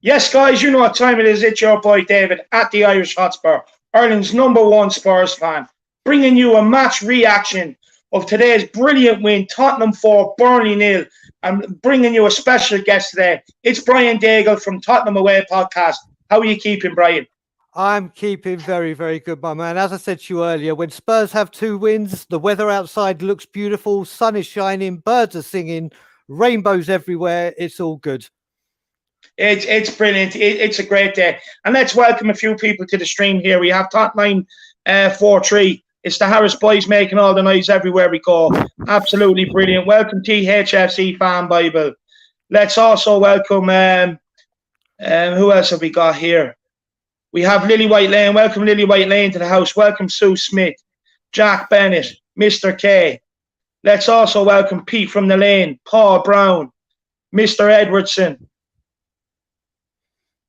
Yes, guys, you know what time it is. It's your boy David at the Irish Hotspur, Ireland's #1 Spurs fan, bringing you a match reaction of today's brilliant win, Tottenham 4, Burnley 0, and bringing you a special guest today. It's Brian Daigle from Tottenham Away Podcast. How are you keeping, Brian? I'm keeping very, very good, my man. As I said to you earlier, when Spurs have 2 wins, the weather outside looks beautiful, sun is shining, birds are singing, rainbows everywhere. It's all good. It's brilliant. It's a great day. And let's welcome a few people to the stream here. We have Top9 43. It's the Harris boys making all the noise everywhere we go. Absolutely brilliant. Welcome THFC Fan Bible. Let's also welcome who else have we got here? We have Lily White Lane. Welcome Lily White Lane to the house. Welcome Sue Smith, Jack Bennett, Mr. K. Let's also welcome Pete from the Lane, Paul Brown, Mr. Edwardson.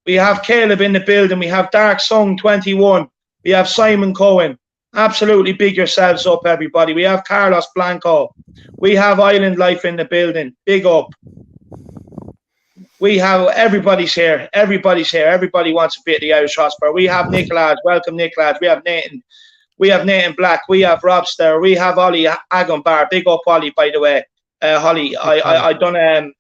We have Caleb in the building. We have Dark Song 21. We have Simon Cohen. Absolutely big yourselves up, everybody. We have Carlos Blanco. We have Island Life in the building. Big up. We have everybody's here. Everybody's here. Everybody wants a bit of the Irish Hotspur. We have Nicolad. Welcome, Nicolad. We have Nathan. We have Nathan Black. We have Robster. We have Ollie Agambar. Big up, Ollie, by the way. Holly, I done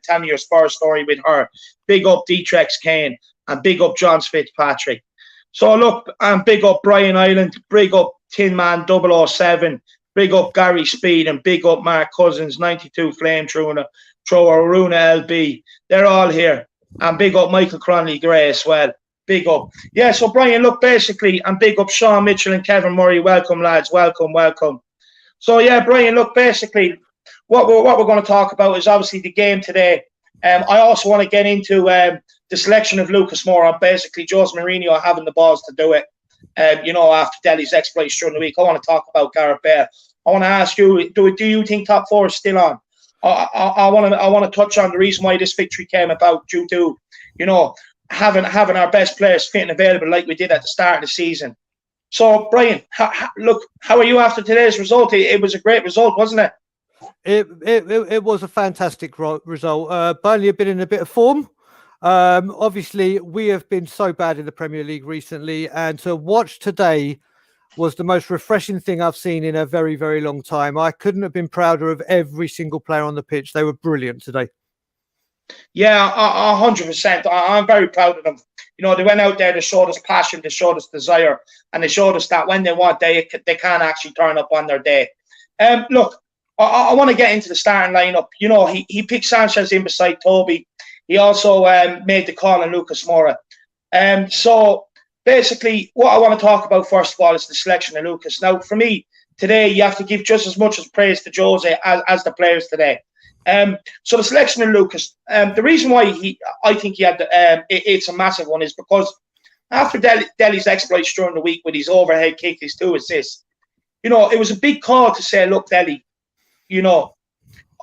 tell me your Spurs story with her. Big up Dtrex Kane and big up John Fitzpatrick. So look, and big up Brian Island, big up Tin Man 007, big up Gary Speed, and big up Mark Cousins 92 Flamethrower, Aruna LB. They're all here, and big up Michael Cronley Gray as well. Big up, yeah. So Brian, look, basically, and big up Sean Mitchell and Kevin Murray. Welcome, lads. Welcome. So yeah, Brian, look, basically. What we're going to talk about is obviously the game today. I also want to get into the selection of Lucas Moura. Basically, Jose Mourinho having the balls to do it. After Delhi's exploits during the week, I want to talk about Gareth Bale. I want to ask you: Do you think top 4 is still on? I want to touch on the reason why this victory came about due to having our best players fit and available like we did at the start of the season. So, Brian, how are you after today's result? It was a great result, wasn't it? It was a fantastic result. Burnley have been in a bit of form. Obviously, we have been so bad in the Premier League recently, and to watch today was the most refreshing thing I've seen in a very, very long time. I couldn't have been prouder of every single player on the pitch. They were brilliant today. Yeah, 100%. I'm very proud of them. They went out there, they showed us passion, they showed us desire, and they showed us that when they want, they can actually turn up on their day. Look, I want to get into the starting lineup. He picked Sanchez in beside Toby. He also made the call on Lucas Moura. So basically, what I want to talk about first of all is the selection of Lucas. Now, for me today, you have to give just as much as praise to Jose as the players today. So the selection of Lucas. The reason why I think he had it's a massive one is because after Delhi's exploits during the week with his overhead kick, his 2 assists, it was a big call to say, look, Delhi,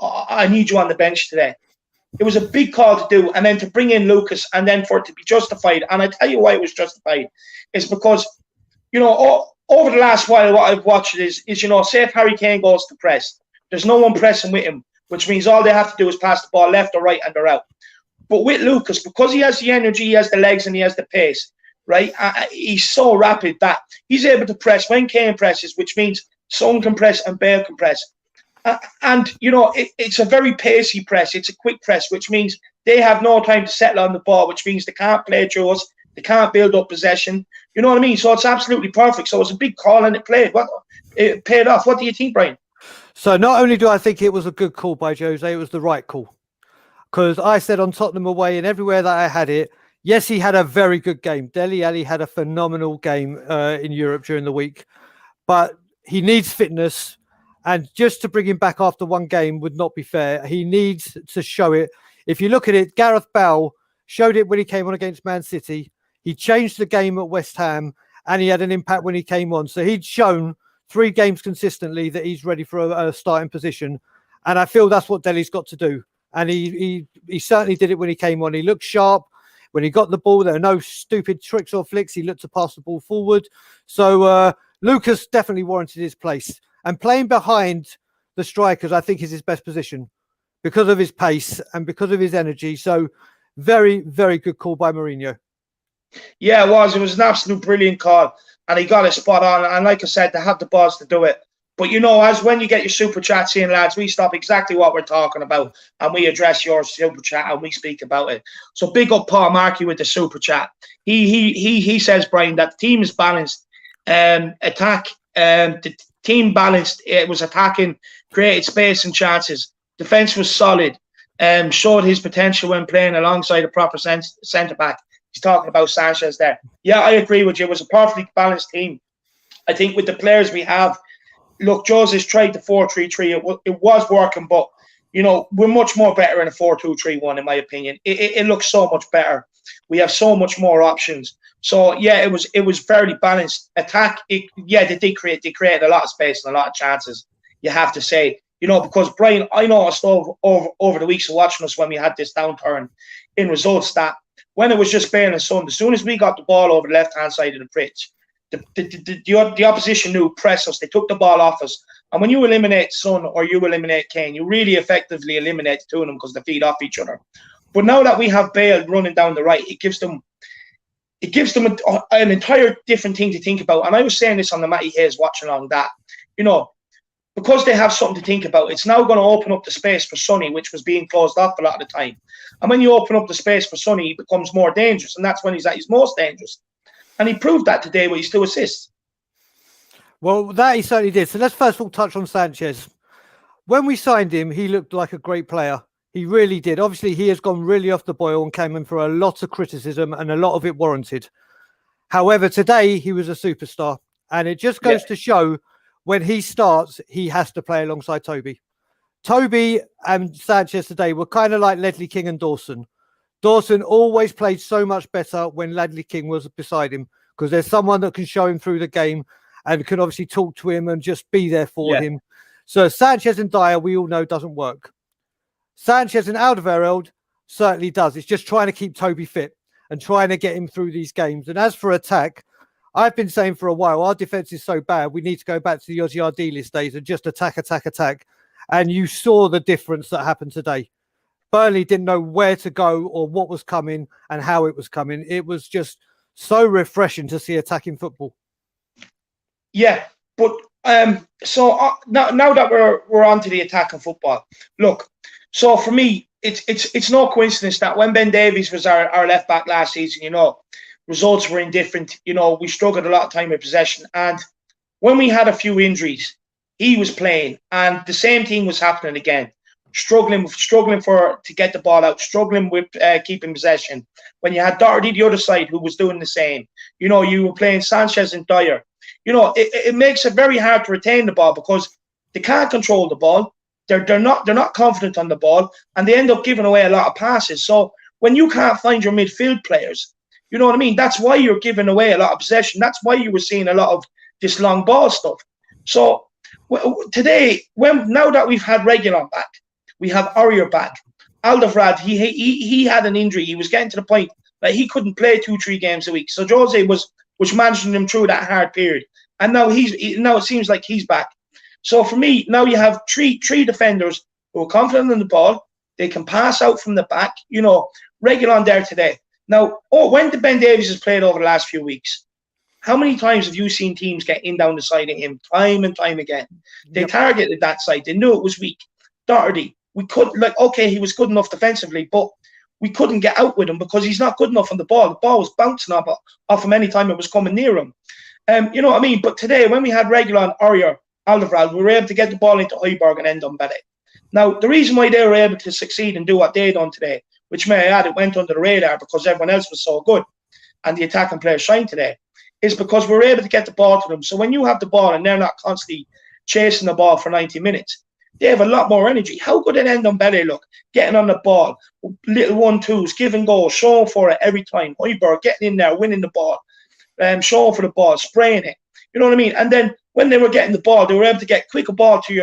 I need you on the bench today. It was a big call to do, and then to bring in Lucas, and then for it to be justified. And I tell you why it was justified is because, over the last while, what I've watched is say if Harry Kane goes to press, there's no one pressing with him, which means all they have to do is pass the ball left or right, and they're out. But with Lucas, because he has the energy, he has the legs, and he has the pace, right? He's so rapid that he's able to press when Kane presses, which means Son can press and Bale can press. It's a very pacey press. It's a quick press, which means they have no time to settle on the ball, which means they can't play through us. They can't build up possession. You know what I mean? So it's absolutely perfect. So it's a big call and it paid off. What do you think, Brian? So not only do I think it was a good call by Jose, it was the right call. Because I said on Tottenham away and everywhere that I had it, yes, he had a very good game. Dele Alli had a phenomenal game in Europe during the week. But he needs fitness. And just to bring him back after one game would not be fair. He needs to show it. If you look at it, Gareth Bale showed it when he came on against Man City. He changed the game at West Ham, and he had an impact when he came on. So he'd shown 3 games consistently that he's ready for a starting position. And I feel that's what Delhi's got to do. And he certainly did it when he came on. He looked sharp. When he got the ball, there were no stupid tricks or flicks. He looked to pass the ball forward. So Lucas definitely warranted his place. And playing behind the strikers, I think, is his best position because of his pace and because of his energy. So Very, very good call by Mourinho. Yeah, it was. It was an absolute brilliant call, and he got it spot on. And like I said, they have the balls to do it. But as when you get your super chat in, lads, we stop exactly what we're talking about, and we address your super chat and we speak about it. So big up Paul Markey with the super chat. He says, Brian, that the team is balanced. Attack. The team balanced. It was attacking, created space and chances. Defense was solid. Showed his potential when playing alongside a proper centre back. He's talking about Sanchez there. Yeah, I agree with you. It was a perfectly balanced team. I think with the players we have, look, Jose's tried the 4-3-3. It was working, but we're much more better in a 4-2-3-1, in my opinion. It looks so much better. We have so much more options. So yeah, it was fairly balanced. Attack, they created a lot of space and a lot of chances. You have to say, because Brian, I noticed over the weeks of watching us when we had this downturn in results that when it was just Bale and Son, as soon as we got the ball over the left-hand side of the pitch, the opposition knew press us. They took the ball off us. And when you eliminate Son or you eliminate Kane, you really effectively eliminate the two of them because they feed off each other. But now that we have Bale running down the right, it gives them an entire different thing to think about. And I was saying this on the Matty Hayes watching on that, because they have something to think about, it's now going to open up the space for Sonny, which was being closed off a lot of the time. And when you open up the space for Sonny, he becomes more dangerous. And that's when he's at his most dangerous. And he proved that today with his 2 assists. Well, that he certainly did. So let's first of all touch on Sanchez. When we signed him, he looked like a great player. He really did. Obviously, he has gone really off the boil and came in for a lot of criticism and a lot of it warranted. However, today he was a superstar. And it just goes to show when he starts, he has to play alongside Toby. Toby and Sanchez today were kind of like Ledley King and Dawson. Dawson always played so much better when Ledley King was beside him because there's someone that can show him through the game and can obviously talk to him and just be there for him. So Sanchez and Dyer, we all know, doesn't work. Sanchez and Alderweireld certainly does. It's just trying to keep Toby fit and trying to get him through these games. And as for attack, I've been saying for a while, our defence is so bad, we need to go back to the Ozzy Ardiles days and just attack. And you saw the difference that happened today. Burnley didn't know where to go or what was coming and how it was coming. It was just so refreshing to see attacking football. Yeah, but so now that we're onto the attacking football, look. So for me, it's no coincidence that when Ben Davies was our left back last season, results were indifferent. We struggled a lot of time with possession, and when we had a few injuries, he was playing, and the same thing was happening again. Struggling to get the ball out, struggling with keeping possession. When you had Doherty the other side, who was doing the same, you were playing Sanchez and Dyer. It makes it very hard to retain the ball because they can't control the ball. They're not confident on the ball, and they end up giving away a lot of passes. So when you can't find your midfield players, you know what I mean. That's why you're giving away a lot of possession. That's why you were seeing a lot of this long ball stuff. So today, now that we've had Reguilon back, we have Aurier back. Alderweireld, he had an injury. He was getting to the point that he couldn't play 2-3 games a week. So Jose was managing him through that hard period, and now it seems like he's back. So for me, now you have three defenders who are confident in the ball. They can pass out from the back. Reguilon there today. Now, when the Ben Davies has played over the last few weeks, how many times have you seen teams get in down the side of him time and time again? They targeted that side. They knew it was weak. Doherty, he was good enough defensively, but we couldn't get out with him because he's not good enough on the ball. The ball was bouncing off him any time it was coming near him. You know what I mean? But today, when we had Reguilon, Aurier, Alderweireld, we were able to get the ball into Højbjerg and Ndombele. Now, the reason why they were able to succeed and do what they done today, which may I add, it went under the radar because everyone else was so good and the attacking players shined today, is because we were able to get the ball to them. So when you have the ball and they're not constantly chasing the ball for 90 minutes, they have a lot more energy. How good did Ndombele look? Getting on the ball, little 1-2s, give and go, showing for it every time. Højbjerg getting in there, winning the ball, showing for the ball, spraying it. You know what I mean? And then when they were getting the ball, they were able to get quicker ball to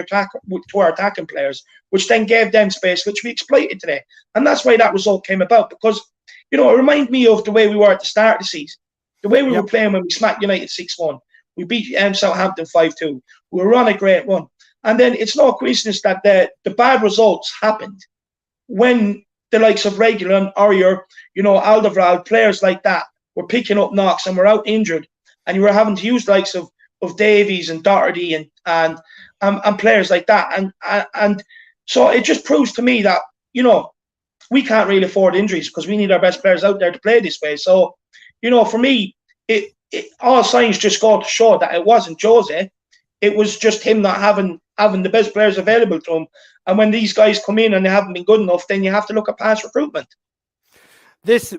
our attacking players, which then gave them space, which we exploited today. And that's why that result came about because, it reminded me of the way we were at the start of the season, the way we were playing when we smacked United 6-1. We beat Southampton 5-2. We were on a great run. And then it's no coincidence that the bad results happened when the likes of Regulon, Aurier, Alderweireld, players like that were picking up knocks and were out injured, and you were having to use the likes of Davies and Doherty and players like that, and so it just proves to me that we can't really afford injuries because we need our best players out there to play this way. So for me, it all signs just go to show that it wasn't Jose. It was just him not having the best players available to him. And when these guys come in and they haven't been good enough, then you have to look at past recruitment.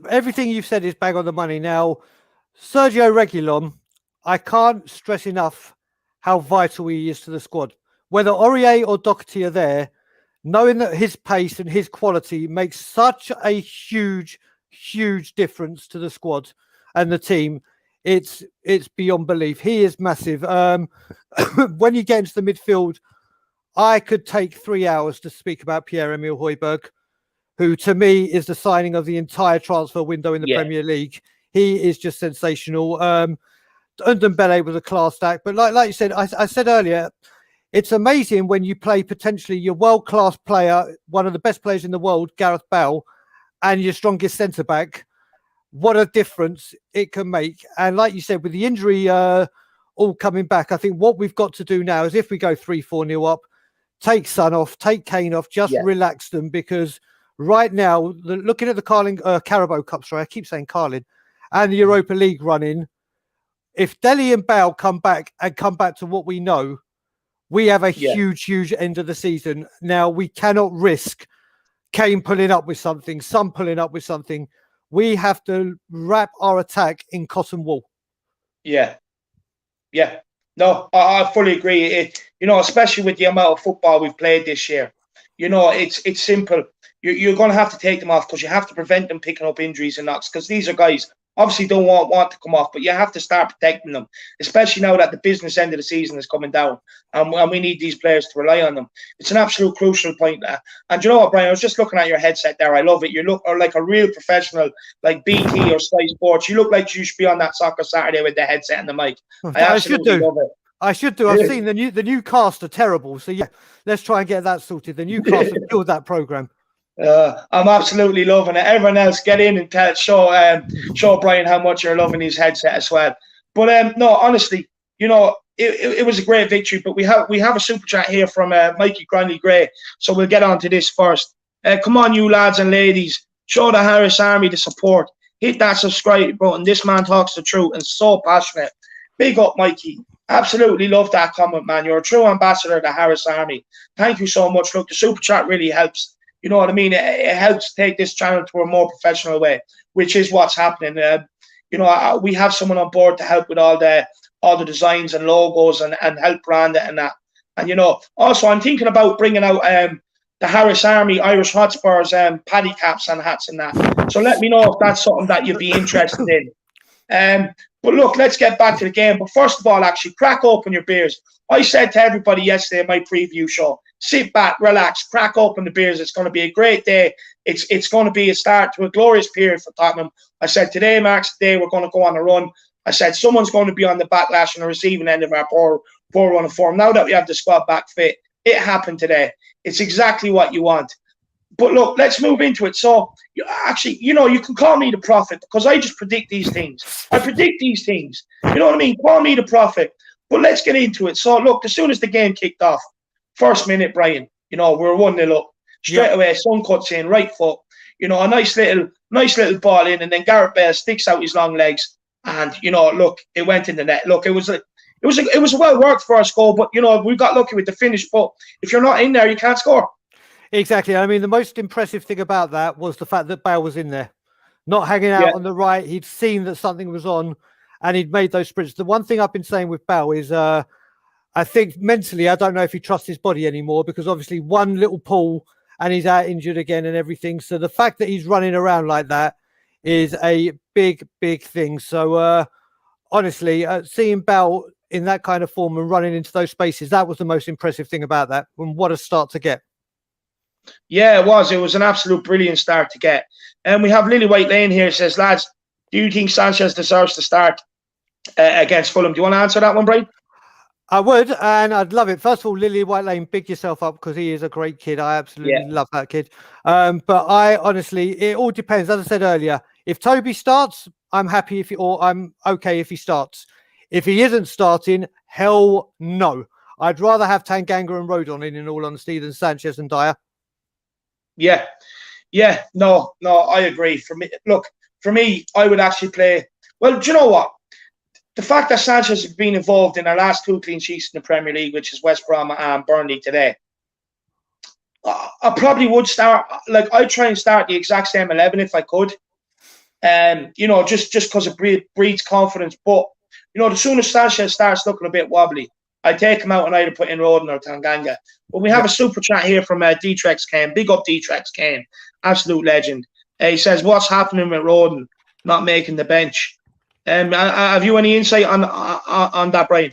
Everything you've said is bang on the money. Now, Sergio Reguilon, I can't stress enough how vital he is to the squad. Whether Aurier or Doherty are there, knowing that his pace and his quality makes such a huge, huge difference to the squad and the team. It's beyond belief. He is massive. When you get into the midfield, I could take 3 hours to speak about Pierre-Emile Højbjerg, who to me is the signing of the entire transfer window in the Premier League. He is just sensational. Bale was a class act. But like you said, I said earlier, it's amazing when you play potentially your world-class player, one of the best players in the world, Gareth Bale, and your strongest centre-back. What a difference it can make. And like you said, with the injury all coming back, I think what we've got to do now is if we go 3-4-0 up, take Son off, take Kane off, just relax them, because right now, looking at the Carabao Cup, I keep saying Carling, and the Europa League running, if delli and Bale come back to what we know, we have a huge, huge end of the season. Now, we cannot risk Kane pulling up with something, Son pulling up with something. We have to wrap our attack in cotton wool. Yeah. No, I fully agree. Especially with the amount of football we've played this year, it's simple. You're going to have to take them off because you have to prevent them picking up injuries and knocks, because these are guys obviously don't want to come off, but you have to start protecting them, especially now that the business end of the season is coming down, and we need these players to rely on them. It's an absolute crucial point. And you know what, Brian? I was just looking at your headset there. I love it. You look like a real professional, like BT or Sky Sports. You look like you should be on that Soccer Saturday with the headset and the mic. I absolutely love it. I should do. I've seen the new cast are terrible. So let's try and get that sorted. The new cast have killed that program. I'm absolutely loving it. Everyone else, get in and show Brian how much you're loving his headset as well. But no, honestly, it was a great victory. But we have a super chat here from Mikey Granley Gray, so we'll get on to this first. Come on, you lads and ladies, show the Harris Army the support. Hit that subscribe button. This man talks the truth and so passionate. Big up, Mikey. Absolutely love that comment, man. You're a true ambassador of the Harris Army. Thank you so much. Look, the super chat really helps. You know what I mean? It helps take this channel to a more professional way, which is what's happening. We have someone on board to help with all the designs and logos and help brand it and that. And also I'm thinking about bringing out the Harris Army Irish Hotspurs paddy caps and hats and that. So let me know if that's something that you'd be interested in. But look, let's get back to the game. But first of all, actually, crack open your beers. I said to everybody yesterday in my preview show, sit back, relax, crack open the beers. It's going to be a great day. It's going to be a start to a glorious period for Tottenham. I said today marks the day we're going to go on a run. I said someone's going to be on the backlash and the receiving end of our poor run of form. Now that we have the squad back fit, it happened today. It's exactly what you want. But look, let's move into it. So, actually, you can call me the prophet because I just predict these things. I predict these things. You know what I mean? Call me the prophet. But let's get into it. So, look, as soon as the game kicked off, first minute, Brian, we're 1-0 up. Straight away, Son cuts in, right foot. A nice little ball in, and then Gareth Bale sticks out his long legs, and look, it went in the net. Look, it was a well worked first goal, but we got lucky with the finish. But if you're not in there, you can't score. Exactly. I mean, the most impressive thing about that was the fact that Bale was in there, not hanging out on the right. He'd seen that something was on, and he'd made those sprints. The one thing I've been saying with Bale is, I think mentally, I don't know if he trusts his body anymore, because obviously one little pull and he's out injured again and everything. So the fact that he's running around like that is a big, big thing. So honestly, seeing Bale in that kind of form and running into those spaces, that was the most impressive thing about that. And what a start to get. Yeah, it was. It was an absolute brilliant start to get. And we have Lily White Lane here, says, lads, do you think Sanchez deserves to start against Fulham? Do you want to answer that one, Brian? I would, and I'd love it. First of all, Lily White Lane, big yourself up because he is a great kid. I absolutely love that kid. But I honestly, it all depends. As I said earlier, if Toby starts, I'm happy or I'm okay if he starts. If he isn't starting, hell no. I'd rather have Tanganga and Rodon in all honesty, than Sanchez and Dyer. Yeah, no, I agree. For me, I would actually play. Well, do you know what? The fact that Sanchez has been involved in our last 2 clean sheets in the Premier League, which is West Brom and Burnley today, I probably would start. Like, I'd try and start the exact same 11 if I could. Just because it breeds confidence. But as soon as Sanchez starts looking a bit wobbly, I take him out and either put in Rodon or Tanganga. But we have a super chat here from D-Trex Kane. Big up D-Trex Kane. Absolute legend. He says, what's happening with Rodon not making the bench? Have you any insight on that, Brian?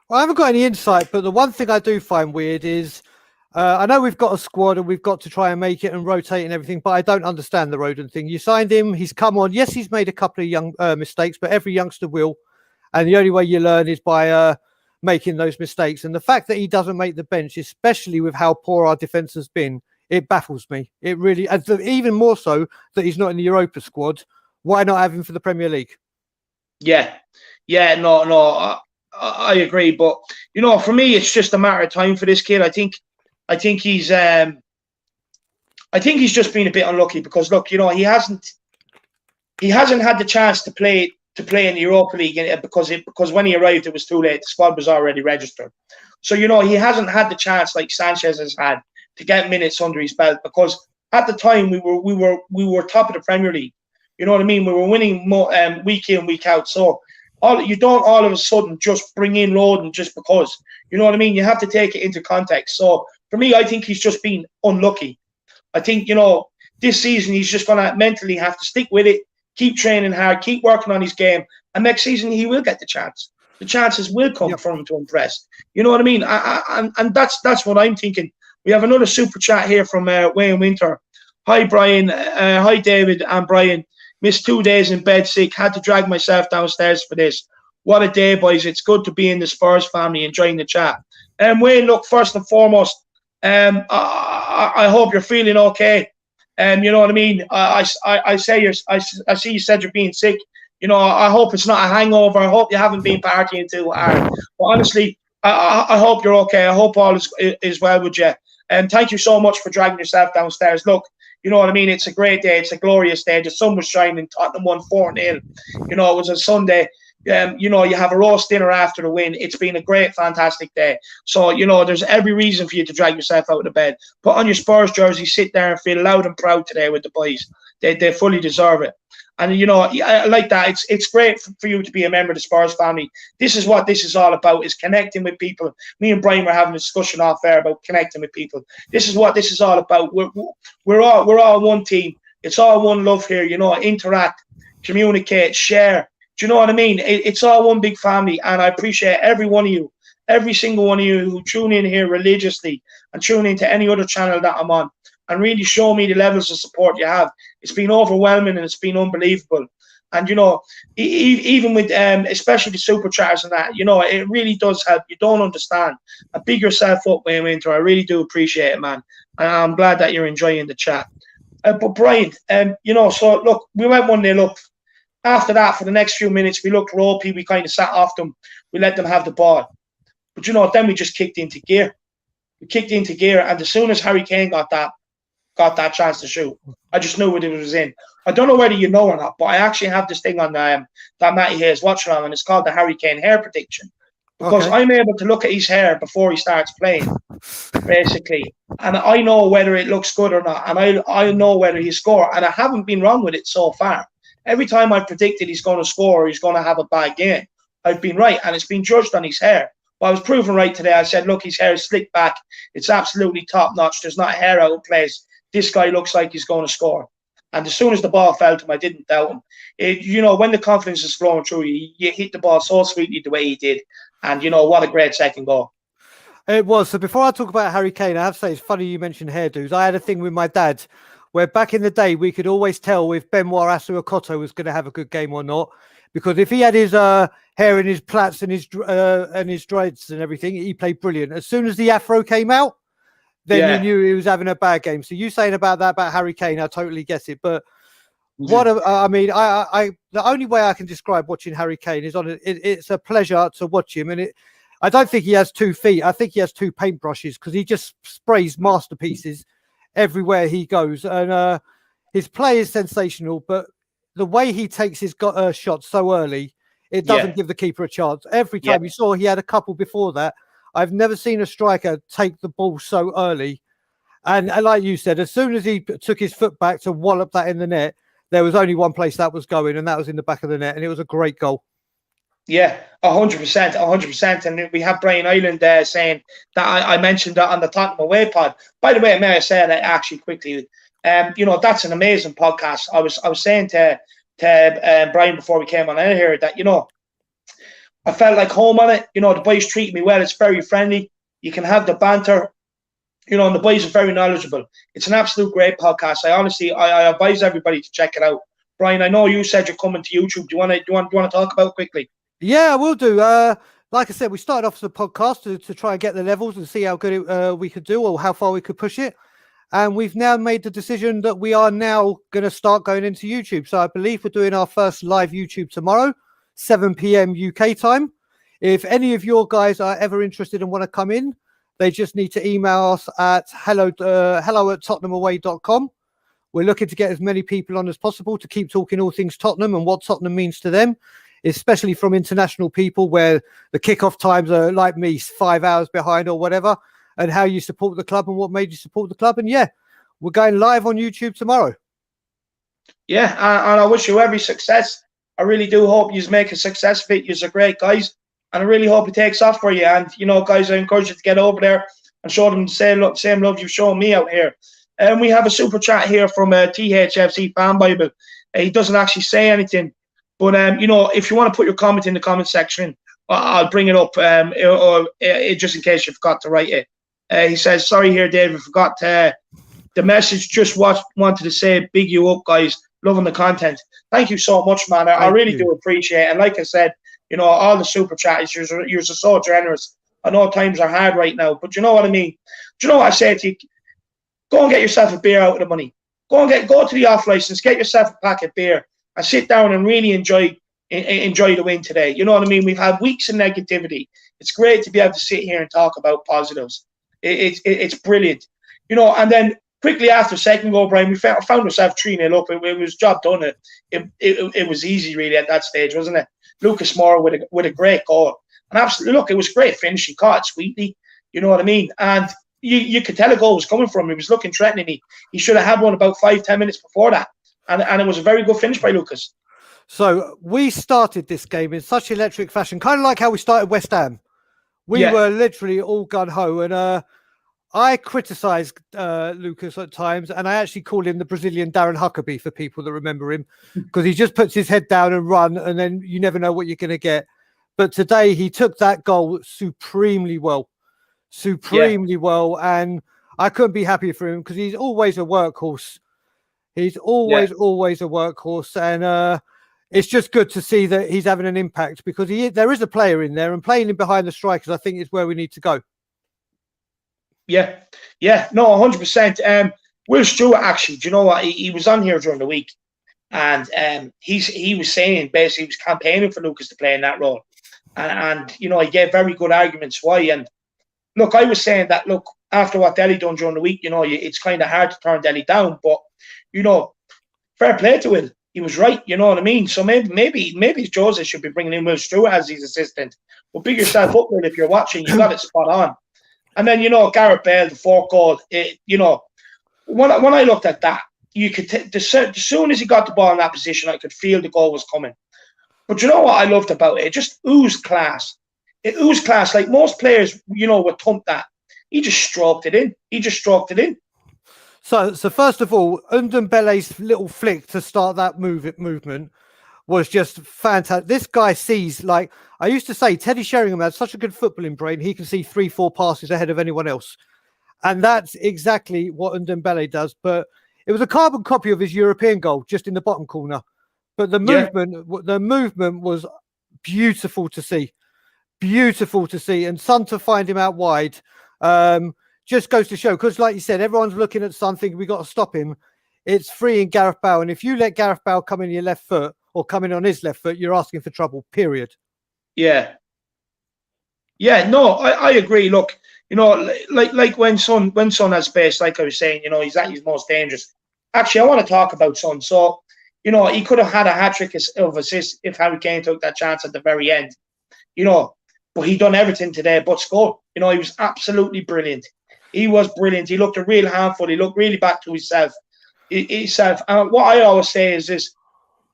Well, I haven't got any insight, but the one thing I do find weird is I know we've got a squad and we've got to try and make it and rotate and everything, but I don't understand the Rodon thing. You signed him. He's come on. Yes, he's made a couple of young mistakes, but every youngster will. And the only way you learn is by making those mistakes. And the fact that he doesn't make the bench, especially with how poor our defence has been, it baffles me. It really, even more so that he's not in the Europa squad. Why not have him for the Premier League? Yeah, no, I agree. But for me, it's just a matter of time for this kid. I think he's just been a bit unlucky because look, he hasn't had the chance to play in the Europa League because when he arrived, it was too late. The squad was already registered. So he hasn't had the chance like Sanchez has had to get minutes under his belt because at the time we were top of the Premier League. You know what I mean? We were winning week in, week out. So you don't all of a sudden just bring in Rodon just because. You know what I mean? You have to take it into context. So for me, I think he's just been unlucky. I think, this season he's just going to mentally have to stick with it, keep training hard, keep working on his game. And next season he will get the chance. The chances will come for him to impress. You know what I mean? And that's what I'm thinking. We have another super chat here from Wayne Winter. Hi, Brian. Hi, David and Brian. Missed 2 days in bed sick. Had to drag myself downstairs for this. What a day, boys. It's good to be in the Spurs family, enjoying the chat. Wayne, look, first and foremost, I hope you're feeling okay. You know what I mean? I see you said you're being sick. I hope it's not a hangover. I hope you haven't been partying too hard. But honestly, I hope you're okay. I hope all is well with you. And thank you so much for dragging yourself downstairs. Look, you know what I mean? It's a great day. It's a glorious day. The sun was shining. Tottenham won 4-0. It was a Sunday. You have a roast dinner after the win. It's been a great, fantastic day. So, there's every reason for you to drag yourself out of bed. Put on your Spurs jersey, sit there and feel loud and proud today with the boys. They fully deserve it. And, I like that. It's great for you to be a member of the Spurs family. This is what this is all about, is connecting with people. Me and Brian were having a discussion off air about connecting with people. This is what this is all about. We're all one team. It's all one love here. Interact, communicate, share. Do you know what I mean? It's all one big family. And I appreciate every one of you, every single one of you who tune in here religiously and tune into any other channel that I'm on and really show me the levels of support you have. It's been overwhelming and it's been unbelievable. And, even with, especially the super chats and that, it really does help. You don't understand. And big yourself up, Wayne Winter. I really do appreciate it, man. And I'm glad that you're enjoying the chat. But Brian, so look, we went 1-0 up. After that, for the next few minutes, we looked ropey. We kind of sat off them. We let them have the ball. But, then we just kicked into gear. We kicked into gear. And as soon as Harry Kane got that chance to shoot, I just knew what it was in. I don't know whether you know or not, but I actually have this thing on that Matty Hayes watching on, and it's called the Harry Kane hair prediction. Because I'm able to look at his hair before he starts playing, basically. And I know whether it looks good or not. And I know whether he score. And I haven't been wrong with it so far. Every time I predicted he's going to score or he's going to have a bad game, I've been right. And it's been judged on his hair. But I was proven right today. I said, look, his hair is slicked back. It's absolutely top notch. There's not a hair out of place. This guy looks like he's going to score. And as soon as the ball fell to him, I didn't doubt him. When the confidence is flowing through you, you hit the ball so sweetly the way he did. And, what a great second goal. It was. So before I talk about Harry Kane, I have to say it's funny you mentioned hairdos. I had a thing with my dad Where back in the day, we could always tell if Benoit Asuakoto was going to have a good game or not. Because if he had his hair in his plaits and his dreads and everything, he played brilliant. As soon as the afro came out, then you knew he was having a bad game. So you saying about that about Harry Kane, I totally get it. But I the only way I can describe watching Harry Kane is it's a pleasure to watch him. And I don't think he has 2 feet. I think he has 2 paintbrushes because he just sprays masterpieces everywhere he goes. And his play is sensational, but the way he takes his shots so early, it doesn't give the keeper a chance. Every time you saw, he had a couple before that. I've never seen a striker take the ball so early. And like you said, as soon as he took his foot back to wallop that in the net, there was only one place that was going, and that was in the back of the net. And it was a great goal. Yeah, 100%. And we have Brian Island there saying that I mentioned that on the Tottenham Away pod. By the way, may I say that actually quickly, that's an amazing podcast. I was saying to Brian before we came on air here that, I felt like home on it. The boys treat me well. It's very friendly. You can have the banter. And the boys are very knowledgeable. It's an absolute great podcast. I advise everybody to check it out. Brian, I know you said you're coming to YouTube. Do you want to talk about it quickly? Yeah, I will do. Like I said, we started off as a podcast to try and get the levels and see how good we could do or how far we could push it. And we've now made the decision that we are now going to start going into YouTube. So I believe we're doing our first live YouTube tomorrow, 7 p.m. UK time. If any of your guys are ever interested and want to come in, they just need to email us at hello@tottenhamaway.com. We're looking to get as many people on as possible to keep talking all things Tottenham and what Tottenham means to them, especially from international people where the kickoff times are like me, 5 hours behind or whatever, and how you support the club and what made you support the club. And we're going live on YouTube tomorrow. Yeah, and I wish you every success. I really do hope you make a success of it. You're great guys. And I really hope it takes off for you. And, guys, I encourage you to get over there and show them the same love you've shown me out here. And we have a super chat here from THFC Fan Bible. He doesn't actually say anything. But, if you want to put your comment in the comment section, I'll bring it up or just in case you forgot to write it. He says, sorry here, Dave, I forgot the message. Just wanted to say, big you up, guys. Loving the content. Thank you so much, man. I really do appreciate it. And like I said, all the super chats, you're so generous. I know times are hard right now, but you know what I mean? Do you know what I say to you? Go and get yourself a beer out of the money. Go to the off license, get yourself a pack of beer and sit down and really enjoy the win today. You know what I mean? We've had weeks of negativity. It's great to be able to sit here and talk about positives. It's brilliant. And then quickly after second goal, Brian, we found ourselves 3-0 up. It was job done. It was easy really at that stage, wasn't it? Lucas Moura with a great goal. And absolutely, look, it was great finish. He caught it sweetly. You know what I mean? And you could tell a goal was coming from him. He was looking threatening. He should have had one about 5-10 minutes before that. And it was a very good finish by Lucas. So we started this game in such electric fashion, kind of like how we started West Ham. We were literally all gun-ho. And I criticised Lucas at times, and I actually called him the Brazilian Darren Huckabee for people that remember him, because he just puts his head down and run, and then you never know what you're going to get. But today he took that goal supremely well, and I couldn't be happier for him because he's always a workhorse. He's always a workhorse, and it's just good to see that he's having an impact because there is a player in there, and playing him behind the strikers, I think, is where we need to go. No, 100%. Will Stewart, actually, do you know what? He was on here during the week, and he was saying basically he was campaigning for Lucas to play in that role, and he gave very good arguments why. And look, I was saying that after what Delli done during the week, it's kind of hard to turn Delli down, but fair play to Will. He was right, you know what I mean? So maybe Jose should be bringing in Will Stewart as his assistant. But big yourself up, Will, if you're watching, you got it spot on. And then, Gareth Bale, the 4th goal, when I looked at that, you could as soon as he got the ball in that position, I could feel the goal was coming. But you know what I loved about it? It just oozed class. It oozed class. Like most players, would thump that. He just stroked it in. So first of all, Ndombele's little flick to start that movement was just fantastic. This guy sees, like I used to say, Teddy Sheringham had such a good footballing brain. He can see 3-4 passes ahead of anyone else. And that's exactly what Ndombele does. But It was a carbon copy of his European goal, just in the bottom corner. But the movement was beautiful to see. Beautiful to see. And Son to find him out wide just goes to show, because like you said, everyone's looking at Son thinking we got to stop him. It's freeing Gareth Bale. And if you let Gareth Bale come in your left foot or come in on his left foot, you're asking for trouble, period. Yeah. Yeah, no, I agree. Look, you know, like when Son has space, like I was saying, you know, he's at his most dangerous. Actually, I want to talk about Son. So, you know, he could have had a hat-trick of assists if Harry Kane took that chance at the very end. You know, but he done everything today but scored. You know, he was absolutely brilliant. He was brilliant. He looked a real handful. He looked really back to himself. And what I always say is this: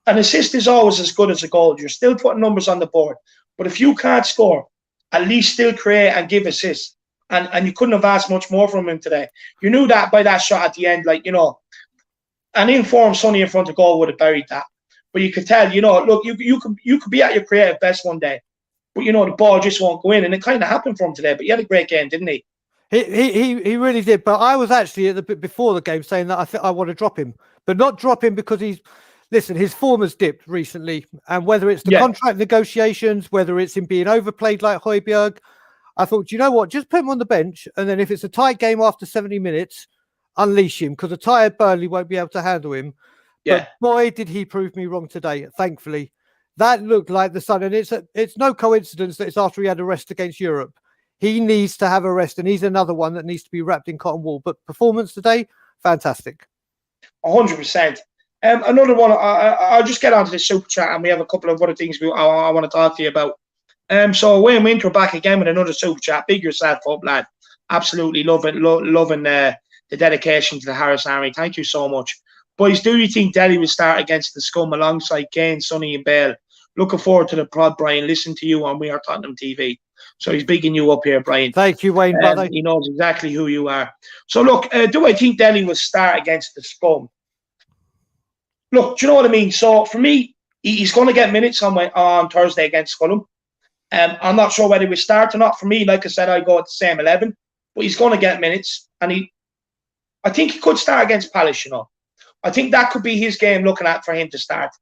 an assist is always as good as a goal. You're still putting numbers on the board. But if you can't score, at least still create and give assists. And you couldn't have asked much more from him today. You knew that by that shot at the end, like, you know, an informed Sonny in front of goal would have buried that. But you could tell, you know, look, you could be at your creative best one day, but, you know, the ball just won't go in. And it kind of happened for him today. But he had a great game, didn't he? He really did. But I was actually at the bit before the game saying that I think I want to drop him, but not drop him because his form has dipped recently. And whether it's the contract negotiations, whether it's him being overplayed like Højbjerg, I thought, you know what, just put him on the bench. And then if it's a tight game after 70 minutes, unleash him, because a tired Burnley won't be able to handle him. Yeah. But boy, did he prove me wrong today, thankfully. That looked like the Son. And it's no coincidence that it's after he had a rest against Europe. He needs to have a rest, and he's another one that needs to be wrapped in cotton wool. But performance today, fantastic. 100%. Another one, I'll just get onto the super chat, and we have a couple of other things I want to talk to you about. So Wayne Winter back again with another super chat. Big yourself up, lad. Absolutely loving the dedication to the Harris Army. Thank you so much. Boys, do you think delli will start against the scum alongside Kane, Sonny and Bale? Looking forward to the prod, Brian. Listen to you on We Are Tottenham TV. So he's bigging you up here, Brian. Thank you, Wayne. Brother. He knows exactly who you are. So look, do I think delli will start against the scum? Look, do you know what I mean? So for me, he's going to get minutes on Thursday against Fulham. I'm not sure whether we start or not. For me, like I said, I go at the same 11, but he's going to get minutes, and I think he could start against Palace. You know, I think that could be his game. Looking at for him to start,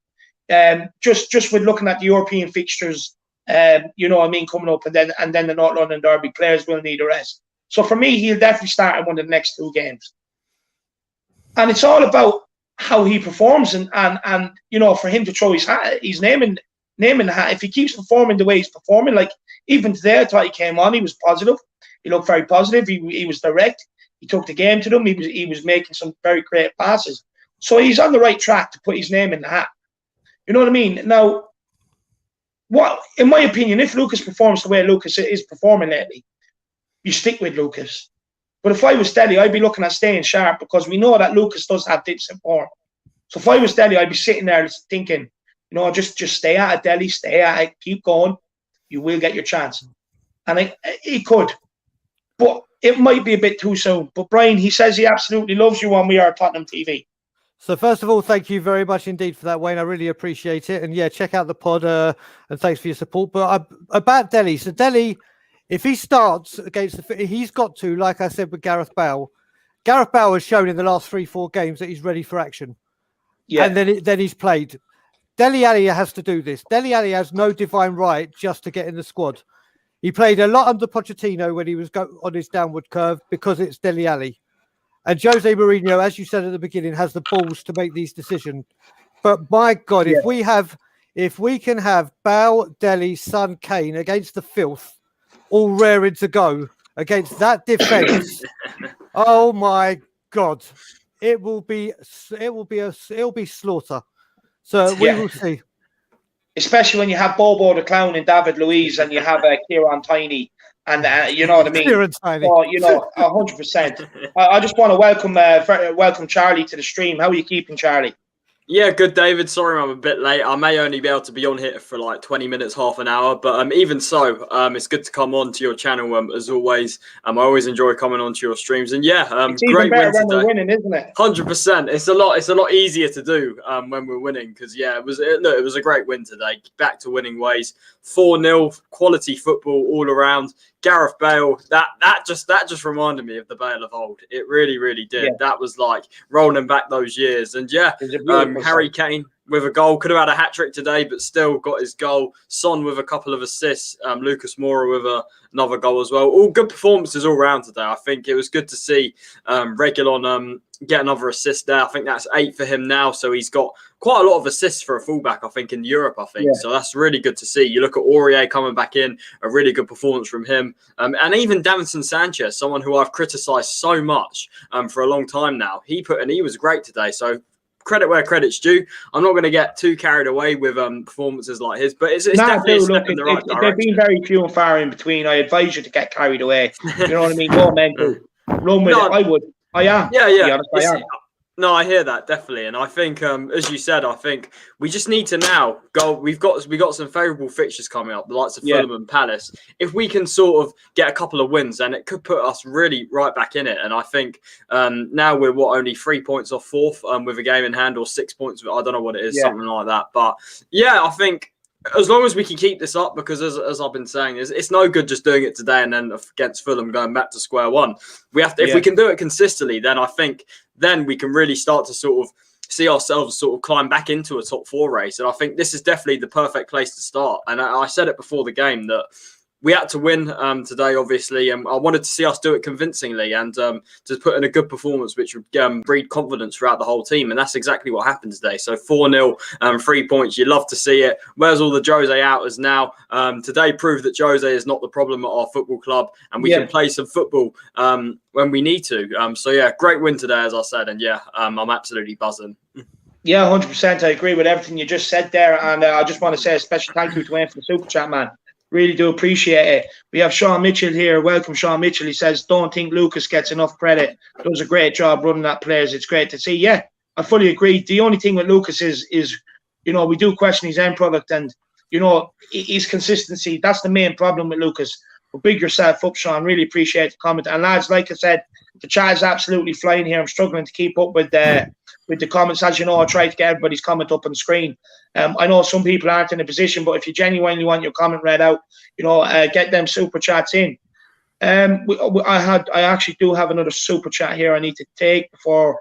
just with looking at the European fixtures, you know what I mean, coming up, and then the North London derby, players will need a rest. So for me, he'll definitely start in one of the next two games, and it's all about how he performs, and you know, for him to throw his name in the hat. If he keeps performing the way he's performing, like even today, I thought he came on, he was positive. He looked very positive. He was direct. He took the game to them. He was making some very creative passes. So he's on the right track to put his name in the hat. You know what I mean? Now, what, in my opinion, if Lucas performs the way Lucas is performing lately, you stick with Lucas. But if I was delli, I'd be looking at staying sharp, because we know that Lucas does have dips in form. So if I was delli, I'd be sitting there thinking, you know, just stay at it, delli, stay at it, keep going. You will get your chance. And he could. But it might be a bit too soon. But Brian, he says he absolutely loves you on We Are Tottenham TV. So first of all, thank you very much indeed for that, Wayne. I really appreciate it. And yeah, check out the pod and thanks for your support. But about delli, so delli, if he starts against he's got to, like I said with Gareth Bale. Gareth Bale has shown in the last 3-4 games that he's ready for action. Yeah. And then he's played. Dele Alli has to do this. Dele Alli has no divine right just to get in the squad. He played a lot under Pochettino when he was on his downward curve, because it's Dele Alli. And Jose Mourinho, as you said at the beginning, has the balls to make these decisions. But my God, if we can have Bale, Delhi, Son, Kane against the filth, all raring to go against that defense, oh my God, it'll be slaughter. So we will see. Especially when you have Bobo the Clown and David Luiz, and you have Kieran Tierney, and you know what I mean. Kieran Tierney. So, you know, 100%. I just want to welcome Charlie to the stream. How are you keeping, Charlie? Yeah, good, David. Sorry I'm a bit late. I may only be able to be on here for like 20 minutes, half an hour. But even so, it's good to come on to your channel as always. I always enjoy coming on to your streams. And yeah, it's great win today. We're winning, isn't it? 100%. It's a lot easier to do when we're winning, because yeah, it was a great win today. Back to winning ways. 4-0, quality football all around. Gareth Bale, that just reminded me of the Bale of old. It really, really did. Yeah. That was like rolling back those years. And yeah, Harry Kane with a goal, could have had a hat-trick today, but still got his goal. Son with a couple of assists, Lucas Moura with another goal as well. All good performances all round today. I think it was good to see Reguilon get another assist there. I think that's 8 for him now, so he's got quite a lot of assists for a fullback, I think, in Europe, I think. Yeah. So that's really good to see. You look at Aurier coming back in, a really good performance from him. And even Davinson Sanchez, someone who I've criticised so much for a long time now. He was great today, so credit where credit's due. I'm not going to get too carried away with performances like his, but it's definitely a step in the right direction. They've been very few and far in between. I advise you to get carried away. You know what I mean? Go mental. Run with it. I would. I am. Yeah. I am. No, I hear that definitely, and I think, as you said, I think we just need to now go. We've got some favourable fixtures coming up, the likes of Fulham and Palace. If we can sort of get a couple of wins, then it could put us really right back in it. And I think now we're only 3 points off fourth with a game in hand, or 6 points. I don't know what it is, something like that. But yeah, I think as long as we can keep this up, because as I've been saying, it's no good just doing it today and then against Fulham going back to square one. We have to, if we can do it consistently, then I think then we can really start to sort of see ourselves sort of climb back into a top 4 race. And I think this is definitely the perfect place to start. And I said it before the game that we had to win today, obviously, and I wanted to see us do it convincingly and to put in a good performance, which would breed confidence throughout the whole team. And that's exactly what happened today. So 4-0, 3 points. You love to see it. Where's all the Jose outers now? Today proved that Jose is not the problem at our football club, and we can play some football when we need to. So yeah, great win today, as I said, and yeah, I'm absolutely buzzing. Yeah, 100%. I agree with everything you just said there, and I just want to say a special thank you to Wayne for the super chat, man. Really do appreciate it. We have Sean Mitchell here. Welcome, Sean Mitchell. He says, don't think Lucas gets enough credit. Does a great job running that players. It's great to see. Yeah, I fully agree. The only thing with Lucas is we do question his end product and, his consistency. That's the main problem with Lucas. But big yourself up, Sean. Really appreciate the comment. And lads, like I said, the chat is absolutely flying here. I'm struggling to keep up with the comments. As you know, I try to get everybody's comment up on the screen. I know some people aren't in a position, but if you genuinely want your comment read out, get them super chats in. I actually do have another super chat here I need to take before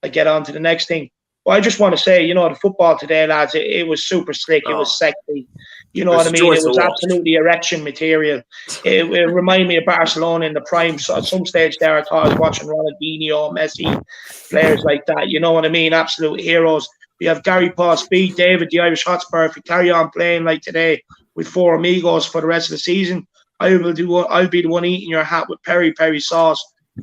I get on to the next thing. Well, I just want to say, the football today, lads, it was super slick. It was sexy. You know what I mean? It was absolutely erection material. It reminded me of Barcelona in the prime. So at some stage there, I thought I was watching Ronaldinho, Messi, players like that. You know what I mean? Absolute heroes. We have Gary Paul Speed, David, the Irish Hotspur. If we carry on playing like today with 4 amigos for the rest of the season, I'll be the one eating your hat with peri peri sauce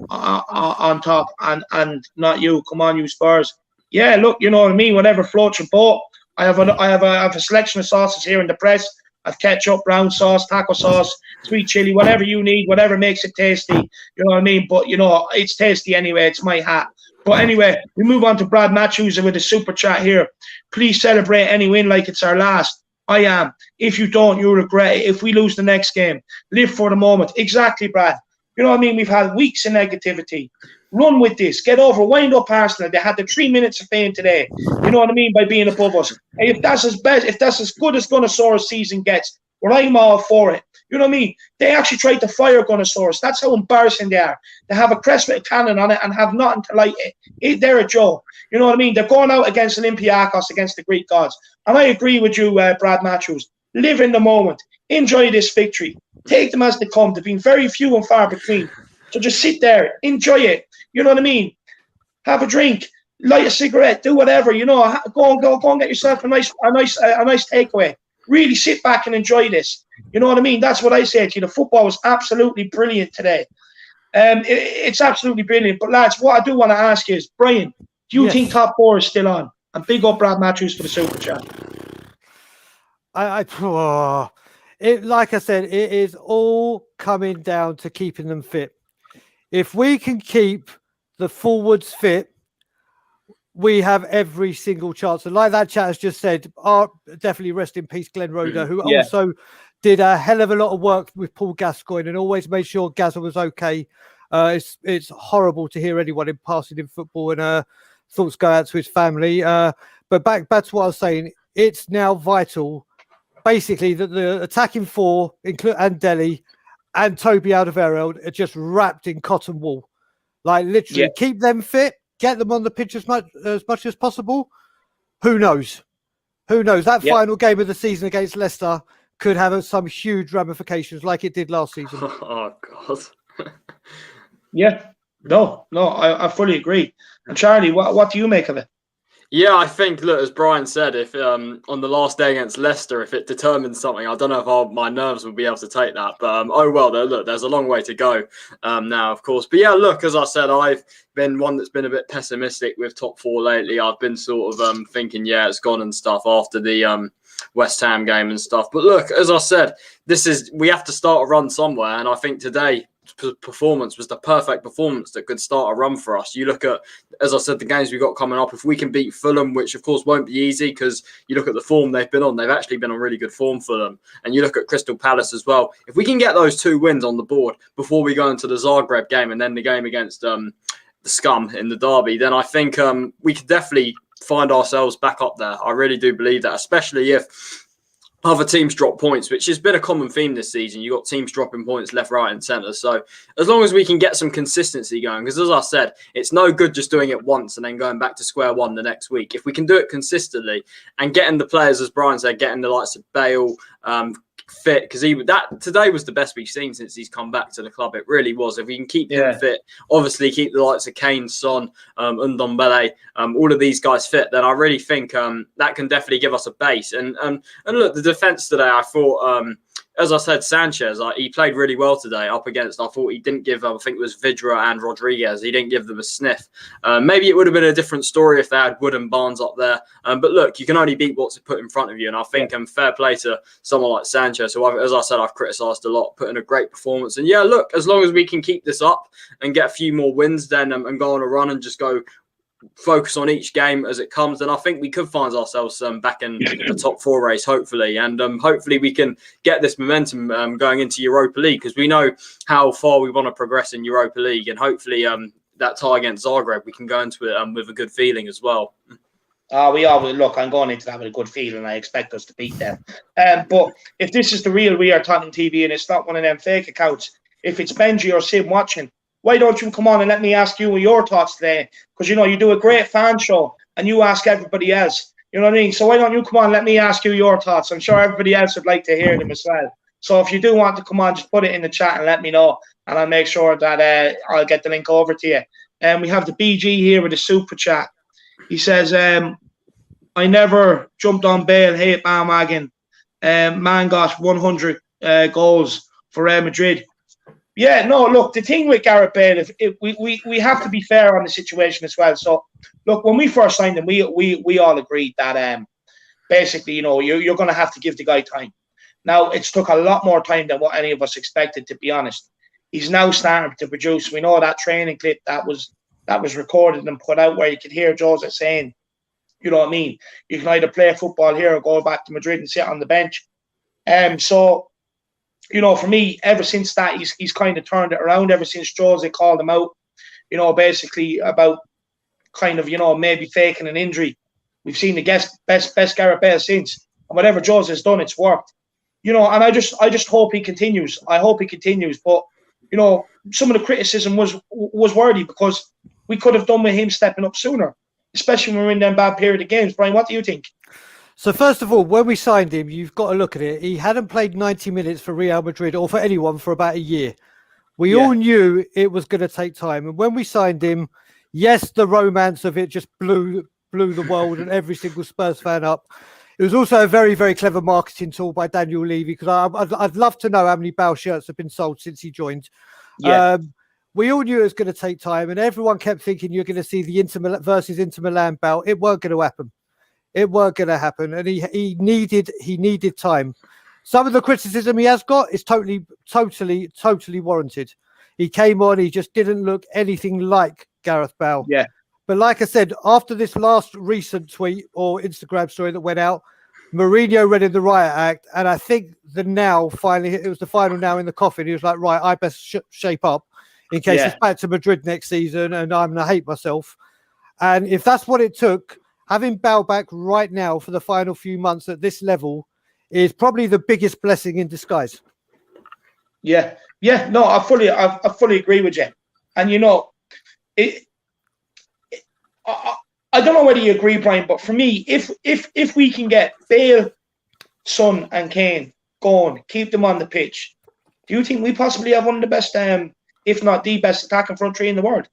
on top, and not you. Come on, you Spurs. Yeah, look, you know what I mean. Whatever floats your boat. I have a selection of sauces here in the press. I've ketchup, brown sauce, taco sauce, sweet chili, whatever you need, whatever makes it tasty. You know what I mean? But it's tasty anyway. It's my hat. But anyway, we move on to Brad Matthews with a super chat here. Please celebrate any win like it's our last. I am. If you don't, you'll regret it. If we lose the next game, live for the moment. Exactly, Brad. You know what I mean? We've had weeks of negativity. Run with this. Get over. Wind up Arsenal. They had the 3 minutes of fame today. You know what I mean? By being above us. And if that's as good as Gunnersaurus season gets, well, I'm all for it. You know what I mean? They actually tried to fire Gunnersaurus. That's how embarrassing they are. They have a crest with a cannon on it and have nothing to light it. They're a joke. You know what I mean? They're going out against Olympiacos, against the Greek gods. And I agree with you, Brad Matthews. Live in the moment. Enjoy this victory. Take them as they come. They've been very few and far between. So just sit there. Enjoy it. You know what I mean? Have a drink. Light a cigarette. Do whatever. Go and get yourself a nice takeaway. Really sit back and enjoy this. You know what I mean? That's what I say to you. The football was absolutely brilliant today. It's absolutely brilliant. But lads, what I do want to ask you is, Brian, do you think top 4 is still on? And big up Brad Matthews for the super chat. Like I said, it is all coming down to keeping them fit. If we can keep the forwards fit, we have every single chance. And like that chat has just said, definitely rest in peace, Glenn Roeder, who also did a hell of a lot of work with Paul Gascoigne and always made sure Gazza was okay. It's horrible to hear anyone in passing in football, and thoughts go out to his family. But back to what I was saying, it's now vital, basically, that the attacking 4 and delli and Toby Alderweireld are just wrapped in cotton wool. Like literally, keep them fit, get them on the pitch as much as possible. Who knows? Who knows? That final game of the season against Leicester could have some huge ramifications like it did last season. Oh, God. Yeah. No, I fully agree. And Charlie, what do you make of it? Yeah, I think, look, as Brian said, if on the last day against Leicester, if it determines something, I don't know if my nerves will be able to take that. But, oh, well, look, there's a long way to go now, of course. But, yeah, look, as I said, I've been one that's been a bit pessimistic with top four lately. I've been sort of thinking, it's gone and stuff after the West Ham game and stuff. But, look, as I said, we have to start a run somewhere. And I think today, performance was the perfect performance that could start a run for us. You look at, as I said, the games we got coming up. If we can beat Fulham, which of course won't be easy because you look at the form they've been on, they've actually been on really good form for them. And you look at Crystal Palace as well. If we can get those 2 wins on the board before we go into the Zagreb game and then the game against the Scum in the derby, then I think we could definitely find ourselves back up there. I really do believe that, especially if other teams drop points, which has been a common theme this season. You've got teams dropping points left, right, and centre. So as long as we can get some consistency going, because as I said, it's no good just doing it once and then going back to square one the next week. If we can do it consistently and getting the players, as Brian said, getting the likes of Bale fit, because today was the best we've seen since he's come back to the club. It really was. If we can keep him fit, obviously keep the likes of Kane, Son, Ndombele, all of these guys fit, then I really think that can definitely give us a base. And look, the defence today, I thought, as I said, Sanchez, he played really well today up against, I thought he didn't give, I think it was Vidra and Rodriguez, he didn't give them a sniff. Maybe it would have been a different story if they had Wood and Barnes up there. But look, you can only beat what's put in front of you. And I think fair play to someone like Sanchez, who, as I said, I've criticised a lot, put in a great performance. And yeah, look, as long as we can keep this up and get a few more wins then and go on a run and just go focus on each game as it comes, then I think we could find ourselves back in the top four race, hopefully. And hopefully we can get this momentum going into Europa League, because we know how far we want to progress in Europa League. And hopefully that tie against Zagreb, we can go into it with a good feeling as well. We always look. I'm going into that with a good feeling. I expect us to beat them. But if this is the real We Are Tottenham TV and it's not one of them fake accounts, if it's Benji or Sim watching, why don't you come on and let me ask you your thoughts today? Because, you do a great fan show and you ask everybody else. You know what I mean? So why don't you come on and let me ask you your thoughts? I'm sure everybody else would like to hear them as well. So if you do want to come on, just put it in the chat and let me know. And I'll make sure that I'll get the link over to you. And we have the BG here with a super chat. He says, I never jumped on Bale, hate bandwagon. Man got 100 goals for Real Madrid. Yeah, no, look, the thing with Gareth Bale, we have to be fair on the situation as well. So, look, when we first signed him, we all agreed that basically, you're going to have to give the guy time. Now, it's took a lot more time than what any of us expected, to be honest. He's now starting to produce. We know that training clip that was recorded and put out where you could hear Jose saying, you know what I mean, you can either play football here or go back to Madrid and sit on the bench. So, for me, ever since that, he's kind of turned it around. Ever since Jose called him out, basically about kind of, maybe faking an injury. We've seen the best Gareth Bale since. And whatever Jose has done, it's worked. And I just hope he continues. I hope he continues. But, some of the criticism was worthy, because we could have done with him stepping up sooner, especially when we're in them bad period of games. Brian, what do you think? So first of all, when we signed him, you've got to look at it. He hadn't played 90 minutes for Real Madrid or for anyone for about a year. We all knew it was going to take time. And when we signed him, yes, the romance of it just blew the world and every single Spurs fan up. It was also a very, very clever marketing tool by Daniel Levy, because I'd love to know how many Bale shirts have been sold since he joined. Yeah. We all knew it was going to take time, and everyone kept thinking you're going to see the Inter Milan Bale. It weren't going to happen. It weren't going to happen, and he needed time. Some of the criticism he has got is totally warranted. He came on, he just didn't look anything like Gareth Bale. Yeah. But like I said, after this last recent tweet or Instagram story that went out, Mourinho read in the riot act, and I think it was the final nail in the coffin. He was like, right, I best shape up in case it's back to Madrid next season and I'm going to hate myself. And if that's what it took, having Bale back right now for the final few months at this level is probably the biggest blessing in disguise. Yeah, yeah. No, I fully agree with you. And it. I don't know whether you agree, Brian, but for me, if we can get Bale, Son, and Kane going, keep them on the pitch, do you think we possibly have one of the best, if not the best, attacking front three in the world?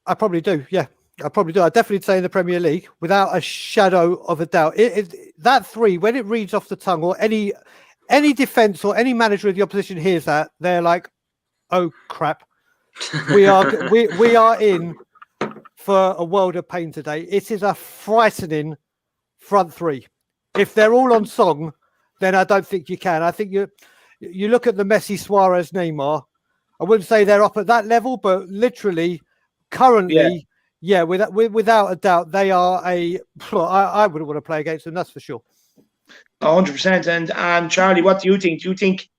I probably do. Yeah, I probably do. I definitely say in the Premier League, without a shadow of a doubt. That three, when it reads off the tongue, or any defense or any manager of the opposition hears that, they're like, "Oh crap, we are in for a world of pain today." It is a frightening front three. If they're all on song, then I don't think you can. I think you look at the Messi, Suarez, Neymar. I wouldn't say they're up at that level, but literally, currently, yeah, without a doubt, they are I wouldn't want to play against them. That's for sure. 100%. And Charlie, what do you think? Do you think,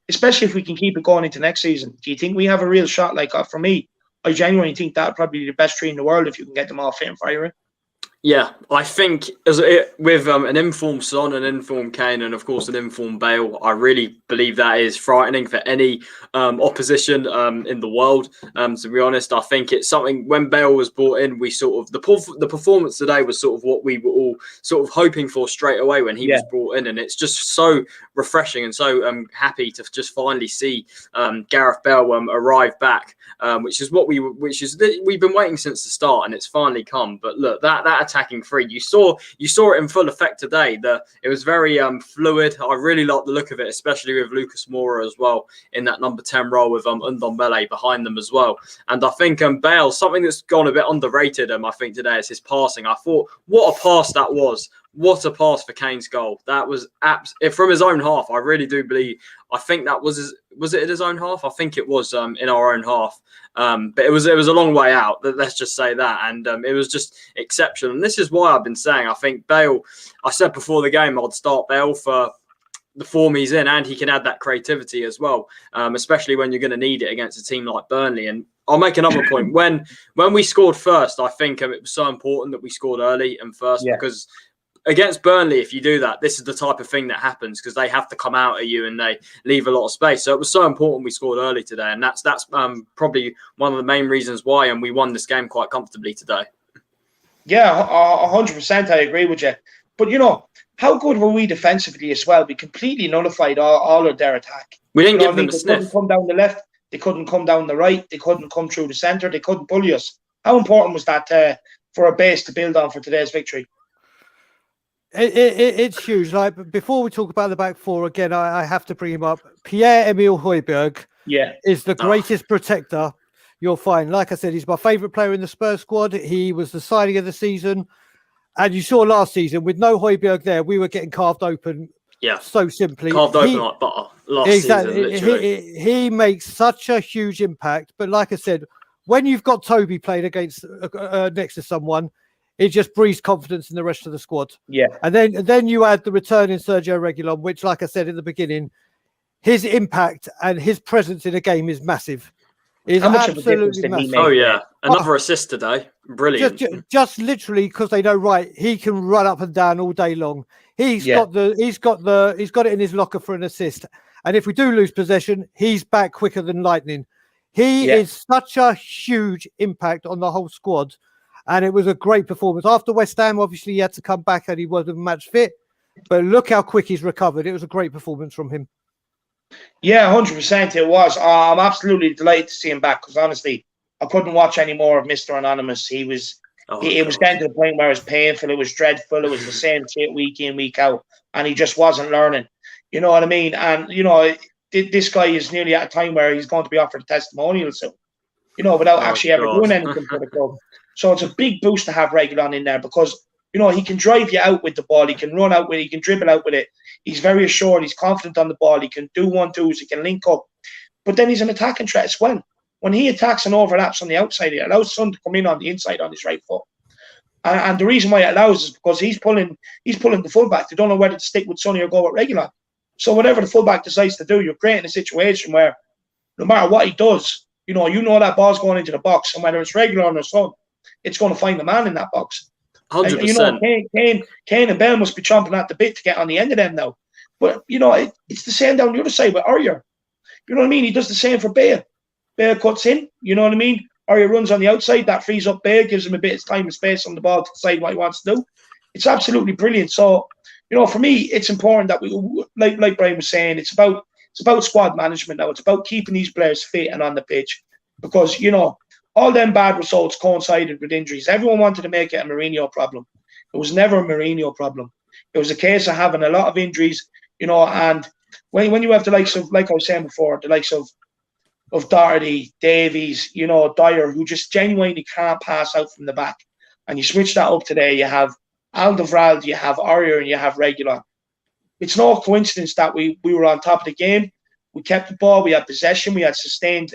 especially if we can keep it going into next season, do you think we have a real shot? Like, for me, I genuinely think that would probably be the best three in the world if you can get them all fit and firing. Yeah, I think with an informed Son, an informed Kane, and of course an informed Bale, I really believe that is frightening for any opposition in the world. To be honest, I think it's something. When Bale was brought in, we sort of the performance today was sort of what we were all sort of hoping for straight away when he was brought in, and it's just so refreshing and so happy to just finally see Gareth Bale arrive back, which is we've been waiting since the start, and it's finally come. But look, that attacking three, you saw it in full effect today. It was very fluid. I really like the look of it, especially with Lucas Moura as well in that number 10 role with Ndombele behind them as well. And I think Bale, something that's gone a bit underrated, I think today, is his passing. I thought, what a pass that was. What a pass for Kane's goal. That was from his own half. I really do believe. I think that was it in his own half? I think it was in our own half. But it was a long way out. Let's just say that. And it was just exceptional. And this is why I've been saying, I think Bale, I said before the game, I'd start Bale for the form he's in, and he can add that creativity as well, especially when you're going to need it against a team like Burnley. And I'll make another point. When we scored first, I think it was so important that we scored early and first, because against Burnley, if you do that, this is the type of thing that happens, because they have to come out at you and they leave a lot of space. So it was so important we scored early today, and that's probably one of the main reasons why, and we won this game quite comfortably today. Yeah, 100%. I agree with you. But how good were we defensively as well? We completely nullified all of their attack. We didn't give them a sniff. They couldn't come down the left. They couldn't come down the right. They couldn't come through the centre. They couldn't bully us. How important was that for a base to build on for today's victory? It's huge. Like, before we talk about the back four again, I have to bring him up. Pierre-Emile Højbjerg is the greatest protector you'll find. Like I said, he's my favourite player in the Spurs squad. He was the signing of the season. And you saw last season, with no Højbjerg there, we were getting carved open so simply. Carved open like butter last season, literally. He makes such a huge impact. But like I said, when you've got Toby playing against next to someone, it just breeds confidence in the rest of the squad. Yeah. And then you add the return in Sergio Reguilon, which, like I said in the beginning, his impact and his presence in a game is massive. How much of a difference did he make? Oh yeah, another assist today, brilliant. Just literally because they know, right, he can run up and down all day long. He's got it in his locker for an assist. And if we do lose possession, he's back quicker than lightning. He is such a huge impact on the whole squad. And it was a great performance. After West Ham, obviously, he had to come back and he wasn't match fit. But look how quick he's recovered. It was a great performance from him. Yeah, 100% it was. I'm absolutely delighted to see him back, because honestly, I couldn't watch any more of Mr. Anonymous. It was getting to the point where it was painful, it was dreadful, it was the same shit week in, week out, and he just wasn't learning. You know what I mean? And, this guy is nearly at a time where he's going to be offered a testimonial soon, without actually ever doing anything for the club. So it's a big boost to have Reguilon in there, because, he can drive you out with the ball. He can run out with it. He can dribble out with it. He's very assured. He's confident on the ball. He can do 1-2s. He can link up. But then he's an attacking threat as well. When he attacks and overlaps on the outside, it allows Son to come in on the inside on his right foot. And the reason why it allows is because he's pulling the fullback. They don't know whether to stick with Sonny or go with Reguilon. So whatever the fullback decides to do, you're creating a situation where no matter what he does, that ball's going into the box, and whether it's Reguilon or Son, it's going to find the man in that box. 100%. Kane and Bale must be chomping at the bit to get on the end of them now. But, it's the same down the other side with Aurier. You know what I mean? He does the same for Bale. Bale cuts in, you know what I mean? Aurier runs on the outside, that frees up Bale, gives him a bit of time and space on the ball to decide what he wants to do. It's absolutely brilliant. So, for me, it's important that we, like Brian was saying, it's about squad management now. It's about keeping these players fit and on the pitch. Because, all them bad results coincided with injuries. Everyone wanted to make it a Mourinho problem. It was never a Mourinho problem. It was a case of having a lot of injuries, and when you have the likes of, like I was saying before, the likes of Doherty, Davies, Dyer, who just genuinely can't pass out from the back. And you switch that up today, you have Alderweireld, you have Aurier, and you have Regular. It's no coincidence that we were on top of the game. We kept the ball, we had possession, we had sustained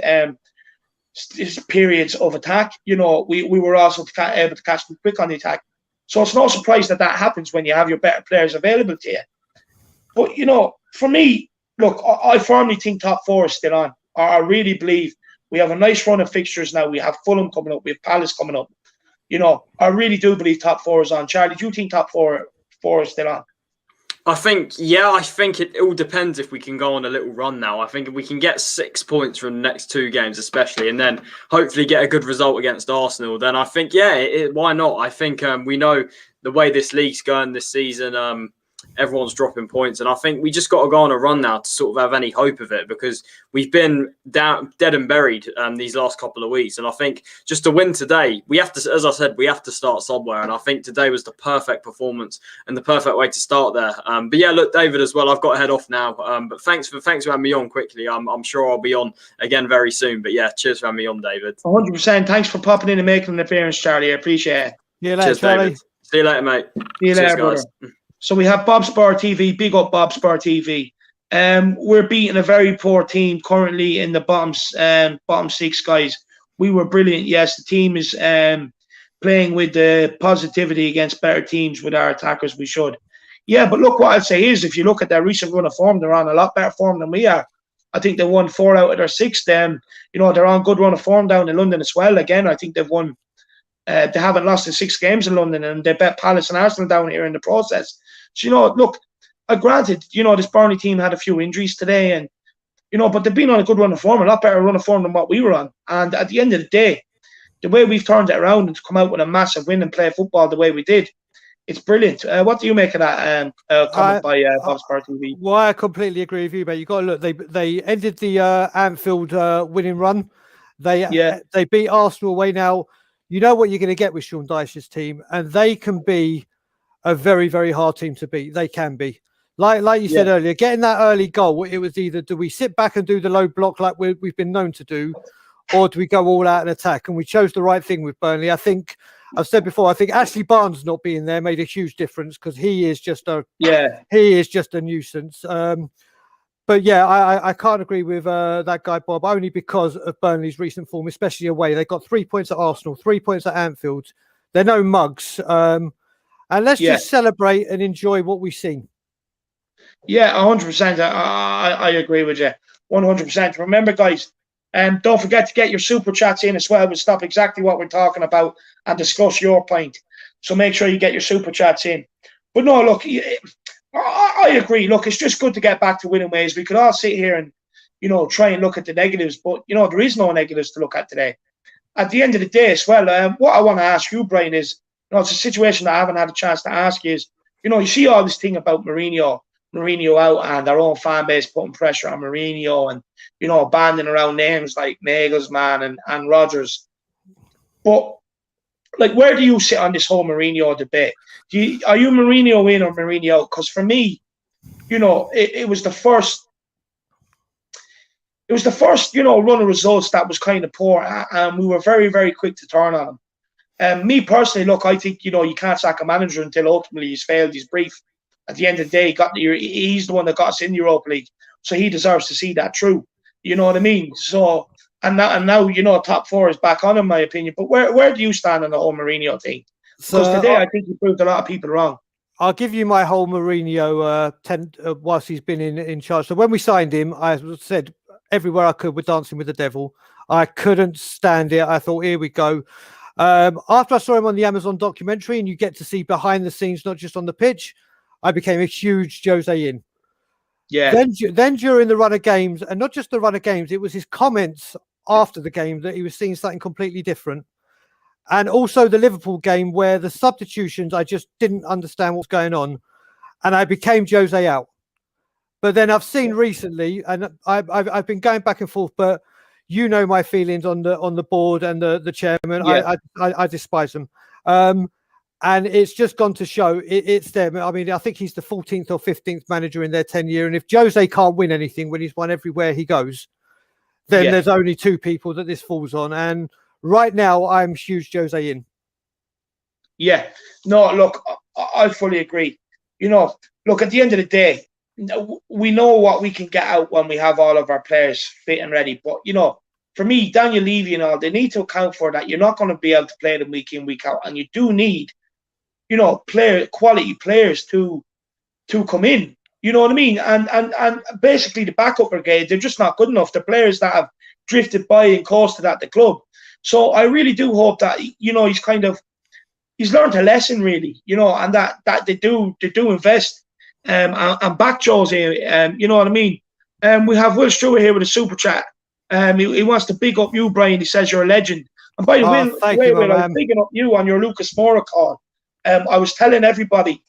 periods of attack. We were also able to catch them quick on the attack. So it's no surprise that happens when you have your better players available to you. But, for me, look, I firmly think top four is still on. I really believe we have a nice run of fixtures now. We have Fulham coming up. We have Palace coming up. I really do believe top four is on. Charlie, do you think top four is still on? I think it all depends if we can go on a little run now. I think if we can get 6 points from the next 2 games, especially, and then hopefully get a good result against Arsenal, then I think, why not? I think we know the way this league's going this season. Everyone's dropping points, and I think we just got to go on a run now to sort of have any hope of it, because we've been down, dead and buried these last couple of weeks. And I think just to win today, we have to, as I said, we have to start somewhere. And I think today was the perfect performance and the perfect way to start there. But yeah, look, David, as well, I've got to head off now. But thanks for having me on quickly. I'm sure I'll be on again very soon. But yeah, cheers for having me on, David. 100%. Thanks for popping in and making an appearance, Charlie. I appreciate it. Yeah, later, cheers, Charlie. David. See you later, mate. See you later, guys. Brother. So we have Bob Spur TV. Big up Bob Spur TV. We're beating a very poor team currently in the bottom 6, guys. We were brilliant. Yes, the team is playing with the positivity against better teams with our attackers. We should. Yeah, but look, what I'd say is, if you look at their recent run of form, they're on a lot better form than we are. I think they won 4 out of their 6. They're on good run of form down in London as well. Again, I think they've won. They haven't lost in 6 games in London, and they bet Palace and Arsenal down here in the process. So, look, granted, this Burnley team had a few injuries today, and, but they've been on a good run of form, a lot better run of form than what we were on. And at the end of the day, the way we've turned it around and to come out with a massive win and play football the way we did, it's brilliant. What do you make of that comment by Bob Spur TV? Well, I completely agree with you, mate. You got to look. They ended the Anfield winning run. They beat Arsenal away. Now you know what you're going to get with Sean Dyche's team, and they can be a very, very hard team to beat. They can be. Like you said earlier, getting that early goal, it was either do we sit back and do the low block like we've been known to do, or do we go all out and attack? And we chose the right thing with Burnley. I think I've said before, I think Ashley Barnes not being there made a huge difference, because he is just a nuisance. But yeah, I can't agree with that guy Bob, only because of Burnley's recent form, especially away. They got 3 points at Arsenal, 3 points at Anfield. They're no mugs. And let's just celebrate and enjoy what we've seen. Yeah, 100%. I agree with you. 100%. Remember, guys, don't forget to get your super chats in as well. We'll stop exactly what we're talking about and discuss your point. So make sure you get your super chats in. But no, look, I agree. Look, it's just good to get back to winning ways. We could all sit here and, try and look at the negatives, but, there is no negatives to look at today. At the end of the day as well, what I want to ask you, Brian, is, it's a situation that I haven't had a chance to ask you is, you see all this thing about Mourinho out and our own fan base putting pressure on Mourinho and, banding around names like Nagelsmann and Rodgers. But, where do you sit on this whole Mourinho debate? Are you Mourinho in or Mourinho out? Because for me, it was the first. It was the first, run of results that was kind of poor, and we were very, very quick to turn on him. Me personally, look, I think you can't sack a manager until ultimately he's failed his brief. At the end of the day, he's the one that got us in the Europa League, so he deserves to see that through. You know what I mean? So. And now, top 4 is back on, in my opinion. But where do you stand on the whole Mourinho thing? Because today I think he proved a lot of people wrong. I'll give you my whole Mourinho whilst he's been in charge. So when we signed him, I said everywhere I could, we're dancing with the devil. I couldn't stand it. I thought, here we go. After I saw him on the Amazon documentary, and you get to see behind the scenes, not just on the pitch, I became a huge Jose in. Yeah. Then during the run of games, and not just the run of games, it was his comments after the game that he was seeing something completely different. And also the Liverpool game where the substitutions, I just didn't understand what's going on. And I became Jose out. But then I've seen recently, and I've been going back and forth, but you know my feelings on the board and the chairman. Yeah. I despise them. And it's just gone to show it's them. I mean, I think he's the 14th or 15th manager in their tenure. And if Jose can't win anything when he's won everywhere he goes, then there's only two people that this falls on. And right now, I'm huge Jose in. Yeah. No, look, I fully agree. You know, look, at the end of the day, we know what we can get out when we have all of our players fit and ready. But, you know, for me, Daniel Levy and all, they need to account for that. You're not going to be able to play them week in, week out. And you do need, you know, quality players to come in. You know what I mean? And basically the backup brigade, they're just not good enough. The players that have drifted by and coasted at the club. So I really do hope that, you know, he's learned a lesson, really, you know, and that they do invest and back Jose, you know what I mean? We have Will Stewart here with a super chat. He wants to big up you, Brian. He says you're a legend. And by the way, Will, I was bigging up you on your Lucas Moura call. I was telling everybody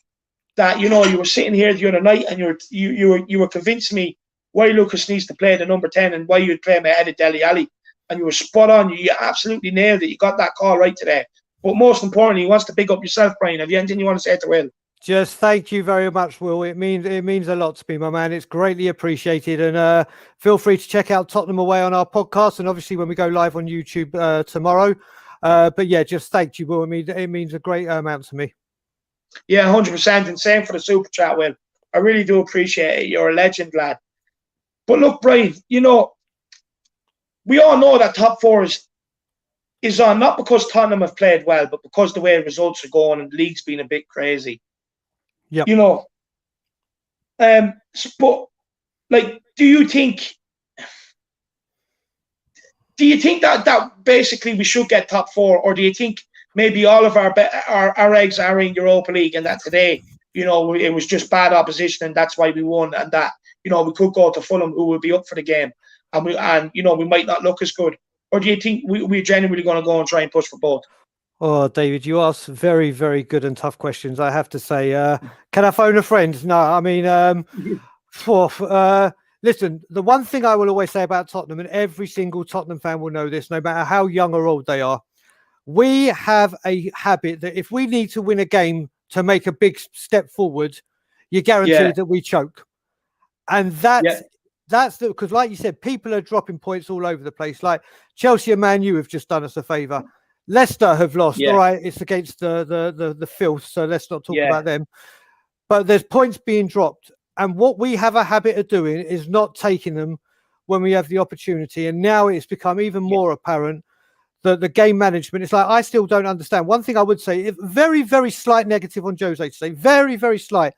that, you know, you were sitting here the other night and you were convincing me why Lucas needs to play the number 10 and why you'd play him ahead of Delli Ali. And you were spot on. You absolutely nailed it. You got that call right today. But most importantly, he wants to big up yourself, Brian. Have you anything you want to say to Will? Just thank you very much, Will. It means a lot to me, my man. It's greatly appreciated. And feel free to check out Tottenham Away on our podcast, and obviously when we go live on YouTube tomorrow. But yeah, just thank you, Will. It means a great amount to me. Yeah, 100%. And same for the super chat, Will. I really do appreciate it. You're a legend, lad. But look, Brian, you know, we all know that top four is on, not because Tottenham have played well, but because the way results are going and the league's been a bit crazy. Yeah. You know, but like, do you think that basically we should get top four, or do you think maybe all of our eggs are in Europa League, and that today, you know, it was just bad opposition and that's why we won, and that, you know, we could go to Fulham, who will be up for the game, and you know, we might not look as good, or do you think we're genuinely going to go and try and push for both? Oh, David, you ask very, very good and tough questions, I have to say. Can I phone a friend? No, I mean, listen, the one thing I will always say about Tottenham, and every single Tottenham fan will know this, no matter how young or old they are, we have a habit that if we need to win a game to make a big step forward, you're guaranteed that we choke. And that's because, like you said, people are dropping points all over the place. Like Chelsea and Man U have just done us a favour. Leicester have lost. All right, it's against the filth, so let's not talk about them. But there's points being dropped, and what we have a habit of doing is not taking them when we have the opportunity. And now it's become even more apparent that the game management, it's like, I still don't understand. One thing I would say, very, very slight negative on Jose today, very, very slight.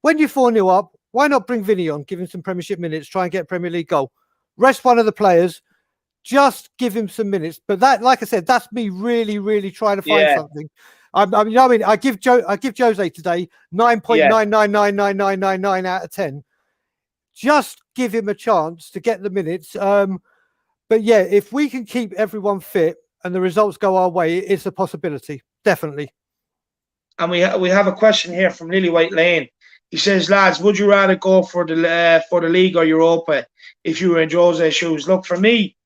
When you're 4-0 up, why not bring Vinny on, give him some Premiership minutes, try and get a Premier League goal, rest one of the players, just give him some minutes. But that, like I said, that's me really, really trying to find something. I give Jose today 9.999999 out of 10. Just give him a chance to get the minutes. But yeah, if we can keep everyone fit and the results go our way, it's a possibility, definitely. And we have a question here from Lily White Lane. He says, lads, would you rather go for the league or Europa if you were in Jose's shoes? Look, for me,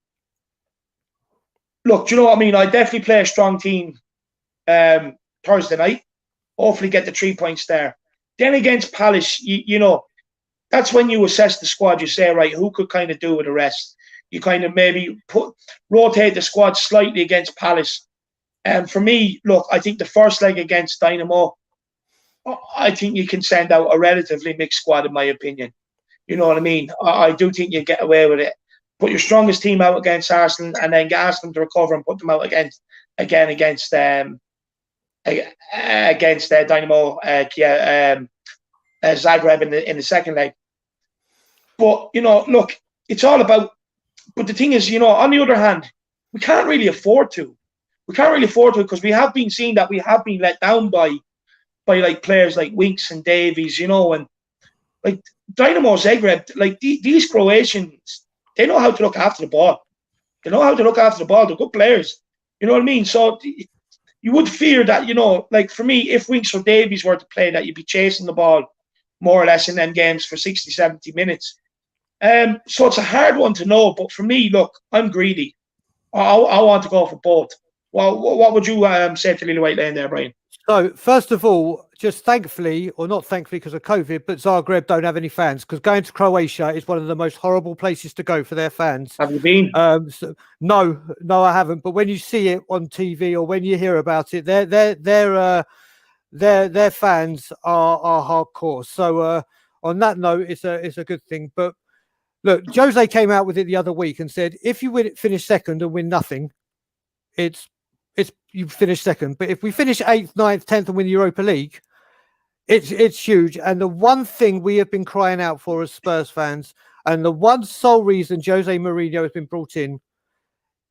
do you know what I mean? I definitely play a strong team Thursday night. Hopefully get the 3 points there. Then against Palace, you know, that's when you assess the squad. You say, right, who could kind of do with the rest? You kind of maybe rotate the squad slightly against Palace. And for me, look, I think the first leg against Dynamo, I think you can send out a relatively mixed squad, in my opinion. You know what I mean? I do think you get away with it. Put your strongest team out against Arsenal, and then ask them to recover and put them out against Dynamo Zagreb in the second leg. But you know, look, it's all about. But the thing is, you know, on the other hand, we can't really afford to. We can't really afford to, because we have been seeing that we have been let down by like players like Winks and Davies, you know, and like Dynamo Zagreb, like these Croatians, they know how to look after the ball. They know how to look after the ball. They're good players. You know what I mean? So you would fear that, like for me, if Winks or Davies were to play, that you'd be chasing the ball more or less in them games for 60, 70 minutes. So it's a hard one to know. But for me, look, I'm greedy. I want to go for both. Well, what would you say to Lily White Lane there, Brian? So, first of all, just thankfully, or not thankfully because of COVID, but Zagreb don't have any fans, because going to Croatia is one of the most horrible places to go for their fans. Have you been? No, I haven't. But when you see it on TV or when you hear about it, their fans are hardcore. So, on that note, it's a good thing. But look, Jose came out with it the other week and said, if you finish second and win nothing, you finish second. But if we finish 8th, 9th, 10th and win the Europa League, it's huge. And the one thing we have been crying out for as Spurs fans, and the one sole reason Jose Mourinho has been brought in,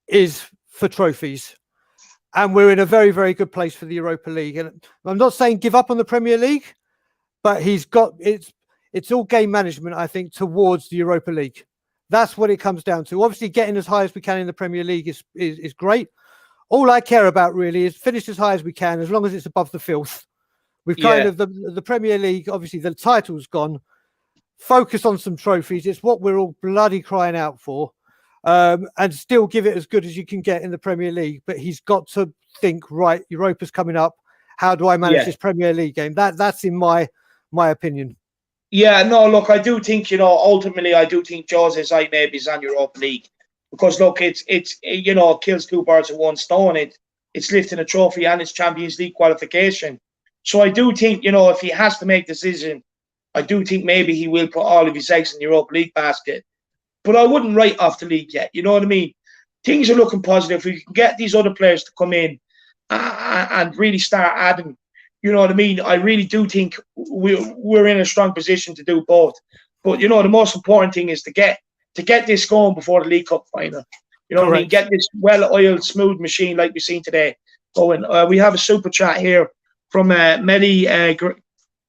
is for trophies. And we're in a very, very good place for the Europa League. And I'm not saying give up on the Premier League, but it's all game management, I think, towards the Europa League. That's what it comes down to. Obviously, getting as high as we can in the Premier League is great. All I care about really is finish as high as we can, as long as it's above the filth. We've kind of the Premier League, obviously the title's gone. Focus on some trophies. It's what we're all bloody crying out for. And still give it as good as you can get in the Premier League. But he's got to think, right, Europa's coming up. How do I manage this Premier League game? That's in my opinion. Yeah, no, look, I do think, ultimately, I do think Jose's eye maybe is on Europa League. Because, look, it kills two birds with one stone. It's lifting a trophy and it's Champions League qualification. So I do think, if he has to make a decision, I do think maybe he will put all of his eggs in the Europa League basket. But I wouldn't write off the league yet. You know what I mean? Things are looking positive. We can get these other players to come in and really start adding. You know what I mean? I really do think we're in a strong position to do both. But, the most important thing is to get this going before the League Cup final. You know what I mean? Get this well-oiled, smooth machine like we've seen today going. We have a super chat here from Mehdi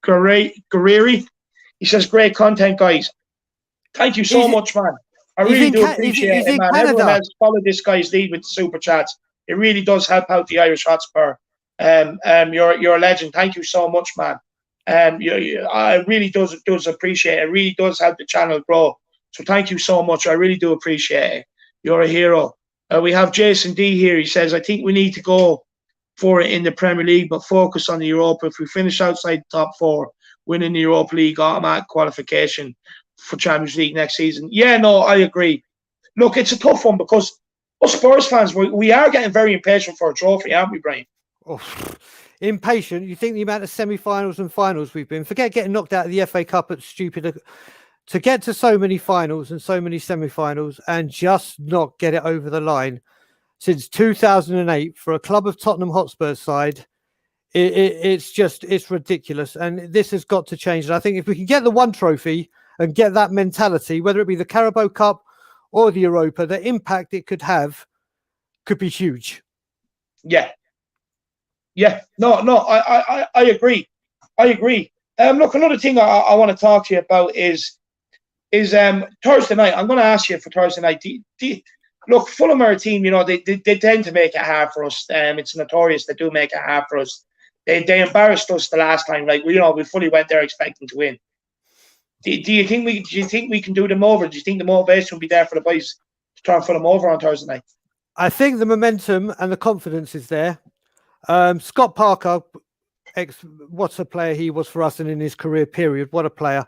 Guerreri. He says, great content, guys. Thank you so much, man. I really do appreciate it, man. Everyone else follow this guy's lead with the super chats. It really does help out the Irish Hotspur. You're a legend. Thank you so much, man. I really does appreciate it. It really does help the channel grow. So thank you so much. I really do appreciate it. You're a hero. We have Jason D here. He says, I think we need to go for it in the Premier League, but focus on the Europa. If we finish outside the top four, winning the Europa League, automatic qualification for Champions League next season. Yeah, no, I agree. Look, it's a tough one because us Spurs fans, we are getting very impatient for a trophy, aren't we, Brian? Oh, impatient. You think the amount of semi-finals and finals we've been, forget getting knocked out of the FA Cup at stupid, to get to so many finals and so many semi-finals and just not get it over the line since 2008 for a club of Tottenham Hotspur side. It's ridiculous. And this has got to change. And I think if we can get the one trophy and get that mentality, whether it be the Carabao Cup or the Europa, the impact it could have could be huge. Yeah. Yeah, no, I agree. Look, another thing I want to talk to you about is Thursday night. I'm going to ask you for Thursday night. Look, Fulham are a team, they tend to make it hard for us. It's notorious they do make it hard for us. They embarrassed us the last time. Like, we fully went there expecting to win. Do you think we can do them over? Do you think the motivation will be there for the boys to try and put them over on Thursday night? I think the momentum and the confidence is there. Scott Parker, what a player he was for us and in his career period. What a player.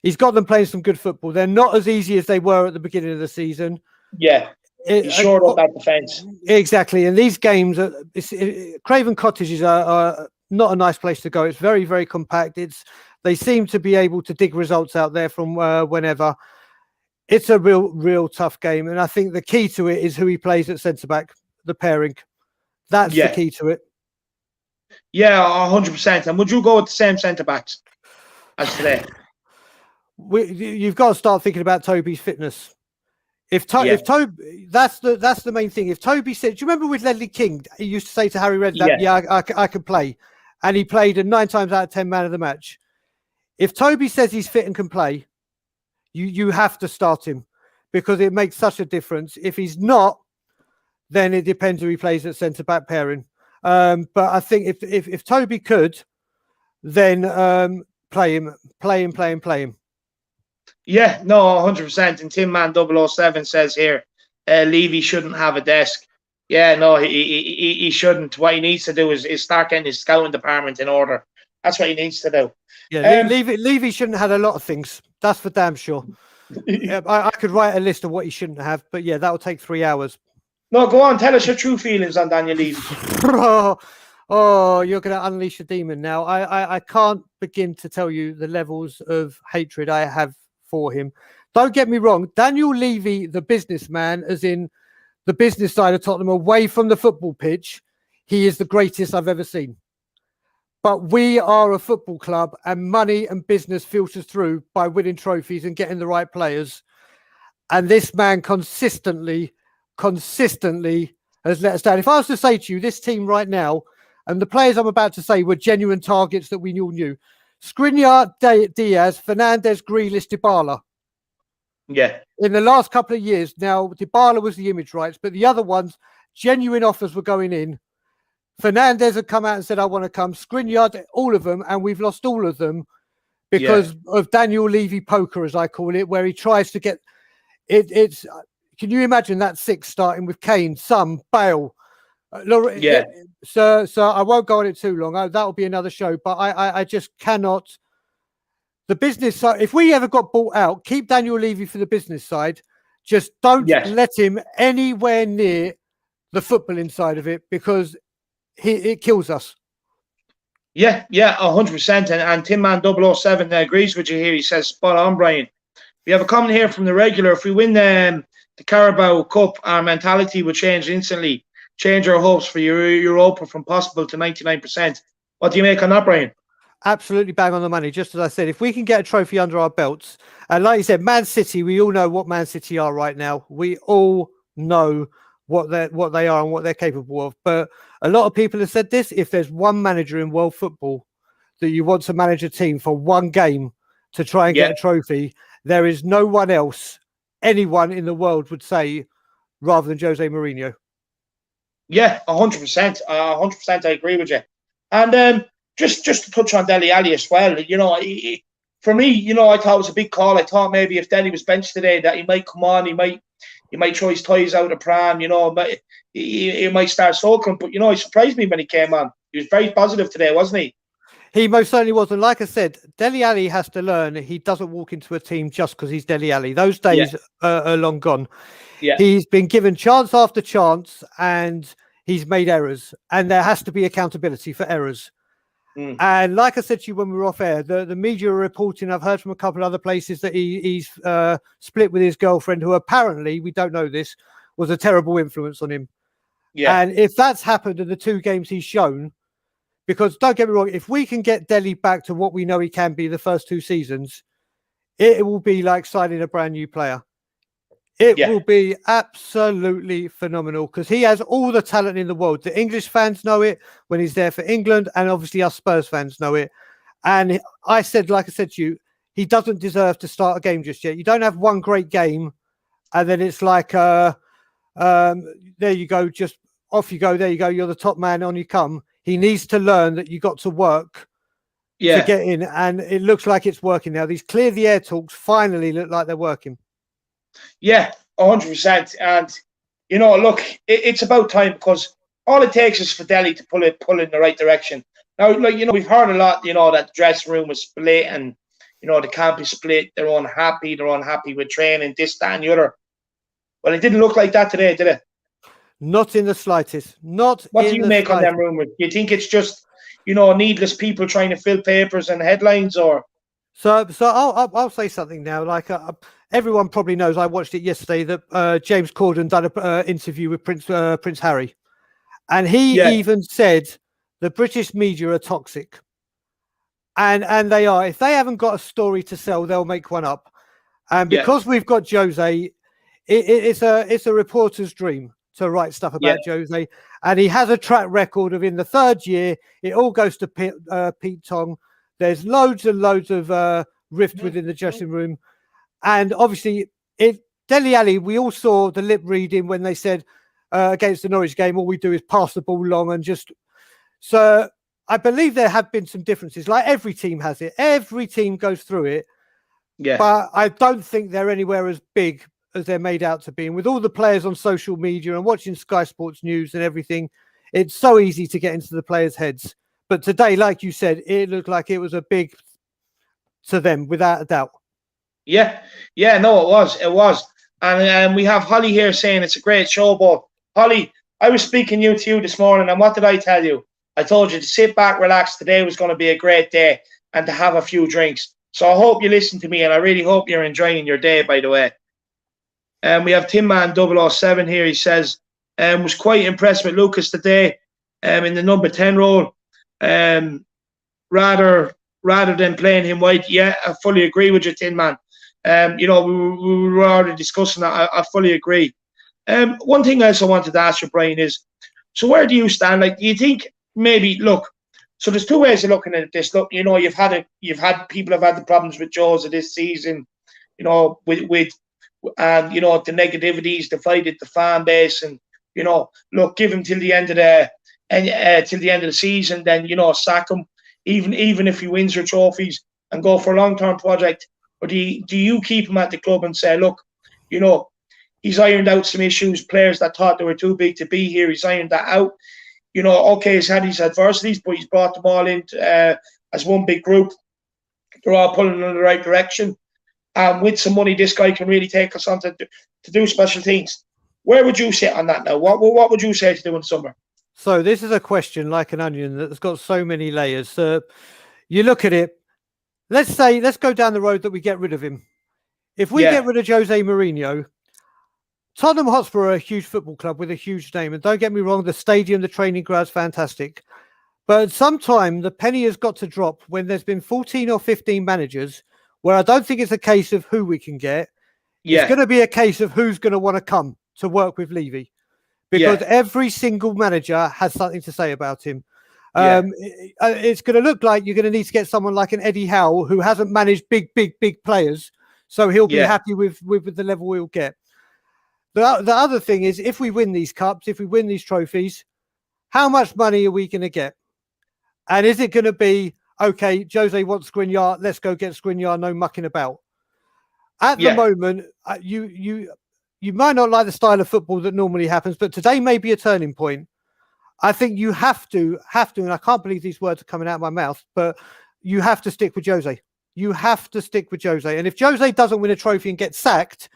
He's got them playing some good football. They're not as easy as they were at the beginning of the season. Yeah, he shored up that defence. Exactly. And these games, Craven Cottage are not a nice place to go. It's very, very compact. They seem to be able to dig results out there from whenever. It's a real tough game. And I think the key to it is who he plays at centre-back, the pairing. That's the key to it. Yeah, 100%. And would you go with the same centre-backs as today? You've got to start thinking about Toby's fitness. If Toby, that's the main thing. If Toby said, do you remember with Ledley King? He used to say to Harry Redknapp, I can play. And he played a 9 times out of 10 man of the match. If Toby says he's fit and can play, You have to start him because it makes such a difference. If he's not, then it depends who he plays at centre back pairing. But I think if Toby could, then play him. Yeah, no, 100%. And Tim Man 007 says here, Levy shouldn't have a desk. Yeah, no, he shouldn't. What he needs to do is start getting his scouting department in order. That's what he needs to do. Yeah, Levy shouldn't have had a lot of things. That's for damn sure. I could write a list of what he shouldn't have, but yeah, that'll take 3 hours. No, go on. Tell us your true feelings on Daniel Levy. Oh, you're going to unleash a demon now. I can't begin to tell you the levels of hatred I have for him. Don't get me wrong. Daniel Levy, the businessman, as in the business side of Tottenham, away from the football pitch, he is the greatest I've ever seen. But we are a football club and money and business filters through by winning trophies and getting the right players. And this man consistently has let us down. If I was to say to you, this team right now, and the players I'm about to say were genuine targets that we all knew. Skriniar, Diaz, Fernandes, Grealish, Dybala. Yeah. In the last couple of years, now Dybala was the image rights, but the other ones, genuine offers were going in. Fernandes had come out and said, I want to come. Skriniar, all of them, and we've lost all of them because of Daniel Levy poker, as I call it, where he tries to get it. Can you imagine that six starting with Kane, Son, Bale? So I won't go on it too long. That'll be another show, but I just cannot. The business side, if we ever got bought out, keep Daniel Levy for the business side. Just don't let him anywhere near the footballing side of it because it kills us. Yeah, 100%. And Tim Man 007 agrees with you here. He says, spot on, Brian. We have a comment here from the regular. If we win the Carabao Cup, our mentality will change instantly. Change our hopes for Europa from possible to 99%. What do you make on that, Brian? Absolutely bang on the money. Just as I said, if we can get a trophy under our belts, and like you said, Man City, we all know what Man City are right now. We all know what they are and what they're capable of. But a lot of people have said this: if there's one manager in world football that you want to manage a team for one game to try and get a trophy, there is no one else anyone in the world would say rather than Jose Mourinho. Yeah, 100%. 100%, I agree with you. And just to touch on Dele Alli as well, for me, I thought it was a big call. I thought maybe if Dele was benched today, that he might come on, he might throw his toys out of pram, he might start sulking. But he surprised me when he came on. He was very positive today, wasn't he? He most certainly was. And like I said, Dele Alli has to learn he doesn't walk into a team just because he's Dele Alli. Those days are long gone. Yeah. He's been given chance after chance and he's made errors. And there has to be accountability for errors. And like I said to you when we were off air, the media are reporting, I've heard from a couple of other places that he's split with his girlfriend, who apparently, we don't know this, was a terrible influence on him. Yeah. And if that's happened in the 2 games he's shown, because don't get me wrong, if we can get Dele back to what we know he can be the first 2 seasons, it will be like signing a brand new player. It will be absolutely phenomenal because he has all the talent in the world. The English fans know it when he's there for England, and obviously us Spurs fans know it. And like I said to you, he doesn't deserve to start a game just yet. You don't have one great game, and then it's like, there you go, just off you go. There you go. You're the top man, on you come. He needs to learn that you got to work to get in, and it looks like it's working now. These clear the air talks finally look like they're working. Yeah, 100%. And, look, it's about time because all it takes is for Dele to pull in the right direction. Now, we've heard a lot, that the dressing room was split and, the camp is split. They're unhappy. They're unhappy with training, this, that, and the other. Well, it didn't look like that today, did it? Not in the slightest. What do you make on them rumours? Do you think it's just, needless people trying to fill papers and headlines, or? So I'll say something now. Like everyone probably knows, I watched it yesterday that James Corden done an interview with Prince Harry, and he even said the British media are toxic, and they are. If they haven't got a story to sell, they'll make one up. And because we've got Jose, it's a reporter's dream to write stuff about Jose, and he has a track record of in the 3rd year it all goes to Pete Tong. There's loads and loads of rift within the dressing room. And obviously, Dele Alli, we all saw the lip reading when they said against the Norwich game, all we do is pass the ball long and just. So I believe there have been some differences. Like every team has it. Every team goes through it. Yeah. But I don't think they're anywhere as big as they're made out to be. And with all the players on social media and watching Sky Sports News and everything, it's so easy to get into the players' heads. But today, like you said, it looked like it was a big to them, without a doubt. Yeah, no, it was. And we have Holly here saying it's a great show, but Holly, I was speaking to you this morning, and what did I tell you? I told you to sit back, relax. Today was going to be a great day and to have a few drinks. So I hope you listen to me, and I really hope you're enjoying your day, by the way. We have Timman 007 here. He says, was quite impressed with Lucas today in the number 10 role. Rather than playing him wide. Yeah, I fully agree with you, Tinman. We were already discussing that. I fully agree. One thing else I wanted to ask you, Brian, is, so where do you stand? Like, do you think maybe, look, so there's two ways of looking at this. Look, you've had people have had the problems with Jose this season, with and the negativities divided the fan base, and look, give him till the end of the season, then sack him, even if he wins your trophies, and go for a long-term project. Or do you keep him at the club and say, look, he's ironed out some issues, players that thought they were too big to be here, he's ironed that out. Okay, he's had his adversities, but he's brought them all in as one big group. They're all pulling in the right direction. And with some money, this guy can really take us on to do special things. Where would you sit on that now? What would you say to do in summer? So this is a question like an onion that's got so many layers. You look at it, let's go down the road that we get rid of him. If we get rid of Jose Mourinho, Tottenham Hotspur are a huge football club with a huge name. And don't get me wrong, the stadium, the training ground's fantastic. But at some time, the penny has got to drop when there's been 14 or 15 managers where I don't think it's a case of who we can get. Yeah. It's going to be a case of who's going to want to come to work with Levy. Because every single manager has something to say about him. It's going to look like you're going to need to get someone like an Eddie Howe who hasn't managed big players. So he'll be happy with the level we'll get. The other thing is, if we win these cups, if we win these trophies, how much money are we going to get? And is it going to be, okay, Jose wants Skriniar, let's go get Skriniar, no mucking about. At the moment, you might not like the style of football that normally happens, but today may be a turning point. I think you have to, and I can't believe these words are coming out of my mouth, but you have to stick with Jose. You have to stick with Jose. And if Jose doesn't win a trophy and get sacked,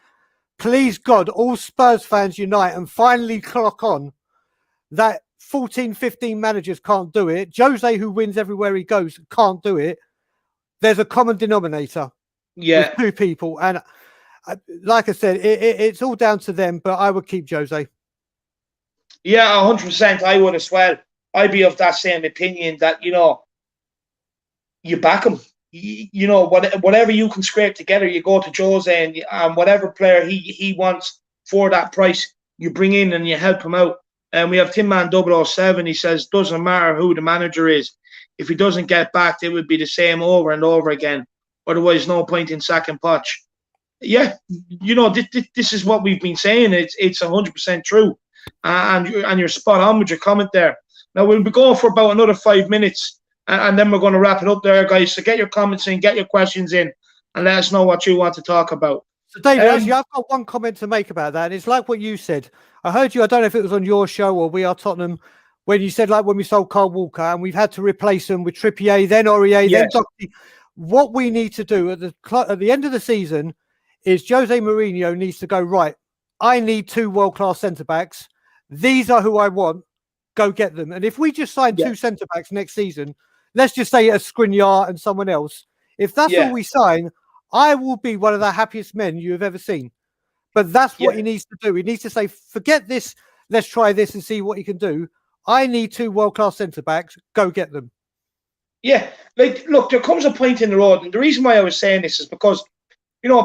please God, all Spurs fans unite and finally clock on that 14, 15 managers can't do it. Jose, who wins everywhere he goes, can't do it. There's a common denominator. With two people. And like I said, it's all down to them, but I would keep Jose. Yeah, 100%. I would as well. I'd be of that same opinion that, you back him. Whatever you can scrape together, you go to Jose and whatever player he wants for that price, you bring in and you help him out. And we have Timman 007. He says, doesn't matter who the manager is. If he doesn't get backed, it would be the same over and over again. Otherwise, no point in sacking Poch. Yeah, this is what we've been saying. It's 100% true. And you're spot on with your comment there. Now, we'll be going for about another 5 minutes. And then we're going to wrap it up there, guys. So get your comments in, get your questions in, and let us know what you want to talk about. So, David, actually, I've got one comment to make about that. And it's like what you said. I heard you, I don't know if it was on your show or We Are Tottenham, when you said, like, when we sold Carl Walker and we've had to replace them with Trippier, then Aurier, then Doherty. What we need to do at the end of the season is Jose Mourinho needs to go, right, I need 2 world-class centre-backs. These are who I want. Go get them. And if we just sign 2 centre-backs next season, let's just say a Skriniar and someone else. If that's all we sign, I will be one of the happiest men you have ever seen. But that's what he needs to do. He needs to say, forget this. Let's try this and see what he can do. I need 2 world-class centre-backs. Go get them. Yeah. Like, look, there comes a point in the road. And the reason why I was saying this is because,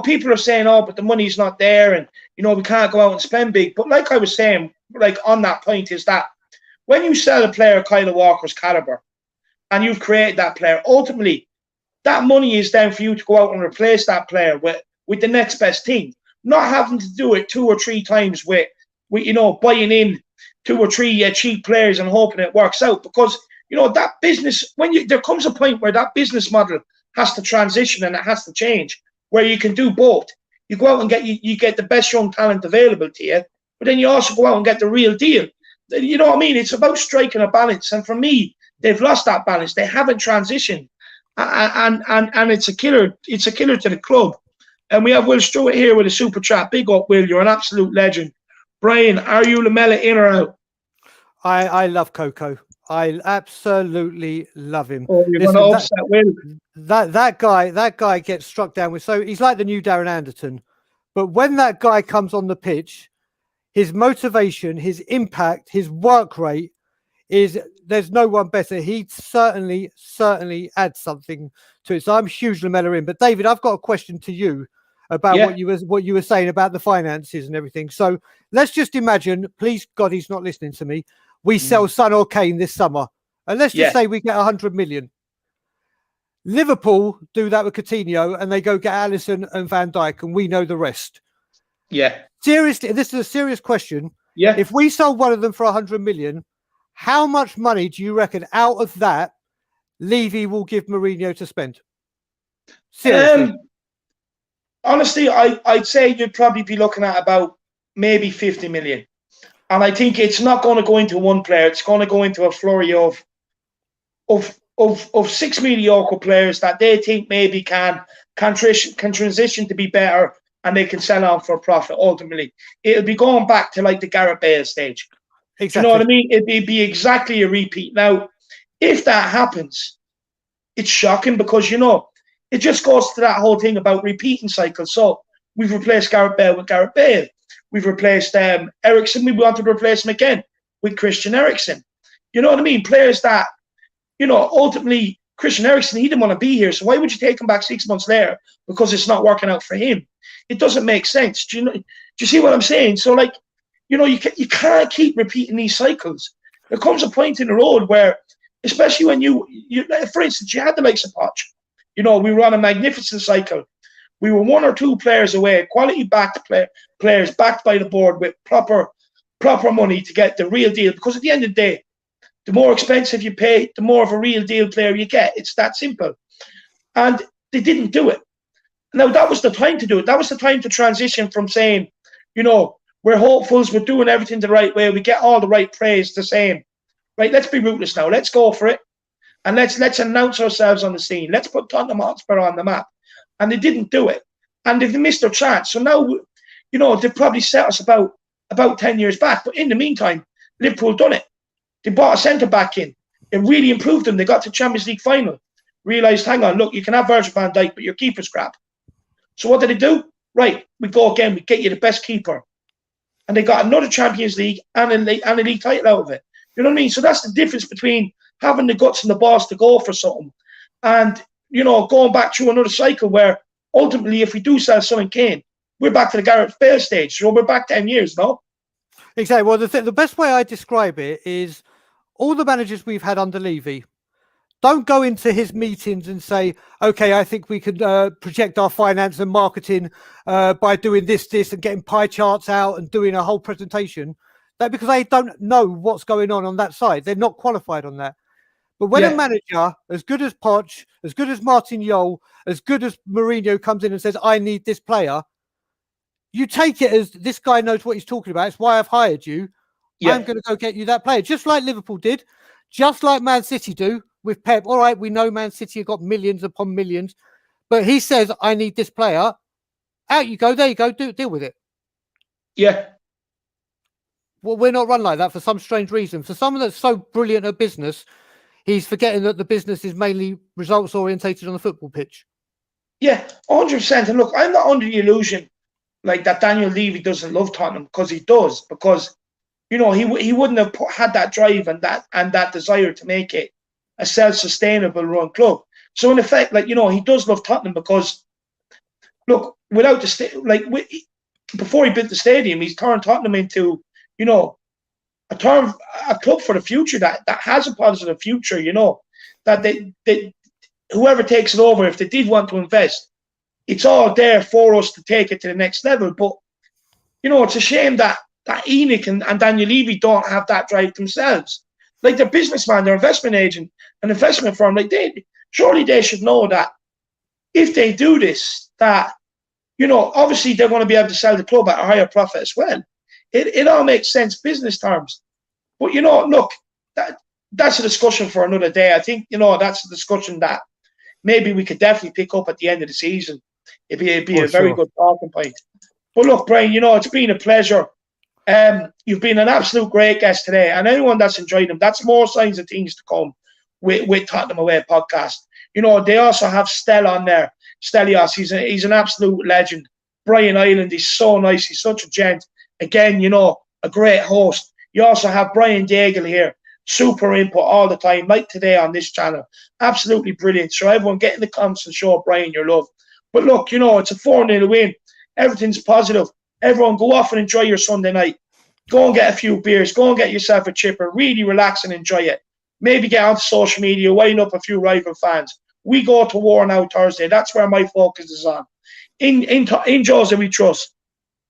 people are saying, oh, but the money's not there. And, we can't go out and spend big. But like I was saying, like on that point is that when you sell a player Kyle Walker's caliber and you've created that player, ultimately that money is then for you to go out and replace that player with with the next best team. Not having to do it 2 or 3 times with buying in 2 or 3 cheap players and hoping it works out. Because, that business, there comes a point where that business model has to transition and it has to change, where you can do both. You go out and get the best young talent available to you, but then you also go out and get the real deal. You know what I mean? It's about striking a balance. And for me, they've lost that balance. They haven't transitioned. And it's a killer. It's a killer to the club. And we have Will Stewart here with a super chat. Big up, Will. You're an absolute legend. Brian, are you Lamella in or out? I love Coco. I absolutely love him. Oh, you're going to upset Will. That guy gets struck down with. So he's like the new Darren Anderton. But when that guy comes on the pitch, his motivation, his impact, his work rate there's no one better. He certainly adds something to it. So I'm huge Lamella in. But David, I've got a question to you about what you were saying about the finances and everything. So let's just imagine, please God, he's not listening to me. We sell Son or Kane this summer. And let's just say we get 100 million. Liverpool do that with Coutinho and they go get Alisson and Van Dijk and we know the rest. Yeah. Seriously, this is a serious question. Yeah. If we sold one of them for 100 million, how much money do you reckon out of that Levy will give Mourinho to spend? Seriously. Honestly, I'd say you'd probably be looking at about maybe 50 million. And I think it's not going to go into one player. It's going to go into a flurry of 6 mediocre players that they think maybe can transition to be better and they can sell on for a profit ultimately. It'll be going back to like the Gareth Bale stage. Exactly. You know what I mean? It'd be exactly a repeat. Now, if that happens, it's shocking because, it just goes to that whole thing about repeating cycles. So we've replaced Gareth Bale with Gareth Bale. We've replaced Eriksen. We want to replace him again with Christian Eriksen. You know what I mean? Players that, ultimately, Christian Eriksen, he didn't want to be here. So why would you take him back 6 months later? Because it's not working out for him. It doesn't make sense. Do you see what I'm saying? So, you can't keep repeating these cycles. There comes a point in the road where, especially when you for instance, you had the likes of Poch. We were on a magnificent cycle. We were 1 or 2 players away, quality backed players backed by the board with proper money to get the real deal. Because at the end of the day, the more expensive you pay, the more of a real deal player you get. It's that simple. And they didn't do it. Now, that was the time to do it. That was the time to transition from saying, we're hopefuls, we're doing everything the right way, we get all the right praise, to saying, right, let's be ruthless now, let's go for it, and let's announce ourselves on the scene. Let's put Tottenham Hotspur on the map. And they didn't do it. And they've missed their chance. So now, they've probably set us about 10 years back. But in the meantime, Liverpool done it. They bought a centre-back in. It really improved them. They got to Champions League final. Realised, hang on, look, you can have Virgil van Dijk, but your keeper's crap. So what did they do? Right, we go again. We get you the best keeper. And they got another Champions League and a league title out of it. You know what I mean? So that's the difference between having the guts and the balls to go for something and, going back through another cycle where ultimately if we do sell Son and Kane, we're back to the Gareth Bale stage. So we're back 10 years, no? Exactly. Well, the best way I describe it is all the managers we've had under Levy, don't go into his meetings and say, okay, I think we could project our finance and marketing by doing this, and getting pie charts out and doing a whole presentation. That because they don't know what's going on that side. They're not qualified on that. But when a manager as good as Poch, as good as Martin Jol, as good as Mourinho comes in and says, I need this player, you take it as this guy knows what he's talking about. It's why I've hired you. Yeah. I'm going to go get you that player. Just like Liverpool did, just like Man City do with Pep. All right, we know Man City have got millions upon millions, but he says, I need this player. Out you go. There you go. Deal with it. Yeah. Well, we're not run like that for some strange reason. For someone that's so brilliant at business, he's forgetting that the business is mainly results orientated on the football pitch. Yeah, 100%. And look, I'm not under the illusion that Daniel Levy doesn't love Tottenham, because he does. Because he wouldn't have had that drive and that desire to make it a self-sustainable run club. So in effect, he does love Tottenham because, look, without the before he built the stadium, he's turned Tottenham into a club for the future that has a positive future. That they whoever takes it over, if they did want to invest, it's all there for us to take it to the next level. But, you know, it's a shame that Enoch and Daniel Levy don't have that drive themselves. Like, they're businessman, they're investment agent, an investment firm. Like, surely they should know that if they do this, that, you know, obviously they're going to be able to sell the club at a higher profit as well. It all makes sense, business terms. But, you know, look, that's a discussion for another day. I think, you know, that's a discussion that maybe we could definitely pick up at the end of the season. It'd be a very good talking point. But look, Brian, you know, it's been a pleasure. You've been an absolute great guest today. And anyone that's enjoyed them, that's more signs of things to come with Tottenham Away podcast. You know, they also have Stell on there. Stelios, he's an absolute legend. Brian Ireland, he's so nice. He's such a gent. Again, you know, a great host. You also have Brian Daigle here. Super input all the time, like today on this channel. Absolutely brilliant. So everyone get in the comments and show Brian your love. But look, you know, it's a 4-0 win. Everything's positive. Everyone go off and enjoy your Sunday night. Go and get a few beers. Go and get yourself a chipper. Really relax and enjoy it. Maybe get onto social media, wind up a few rival fans. We go to war now Thursday. That's where my focus is on. In Jose we trust.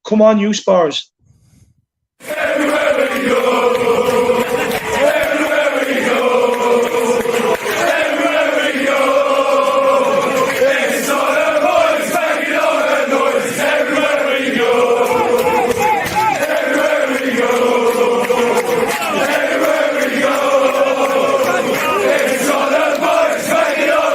Come on, you Spurs.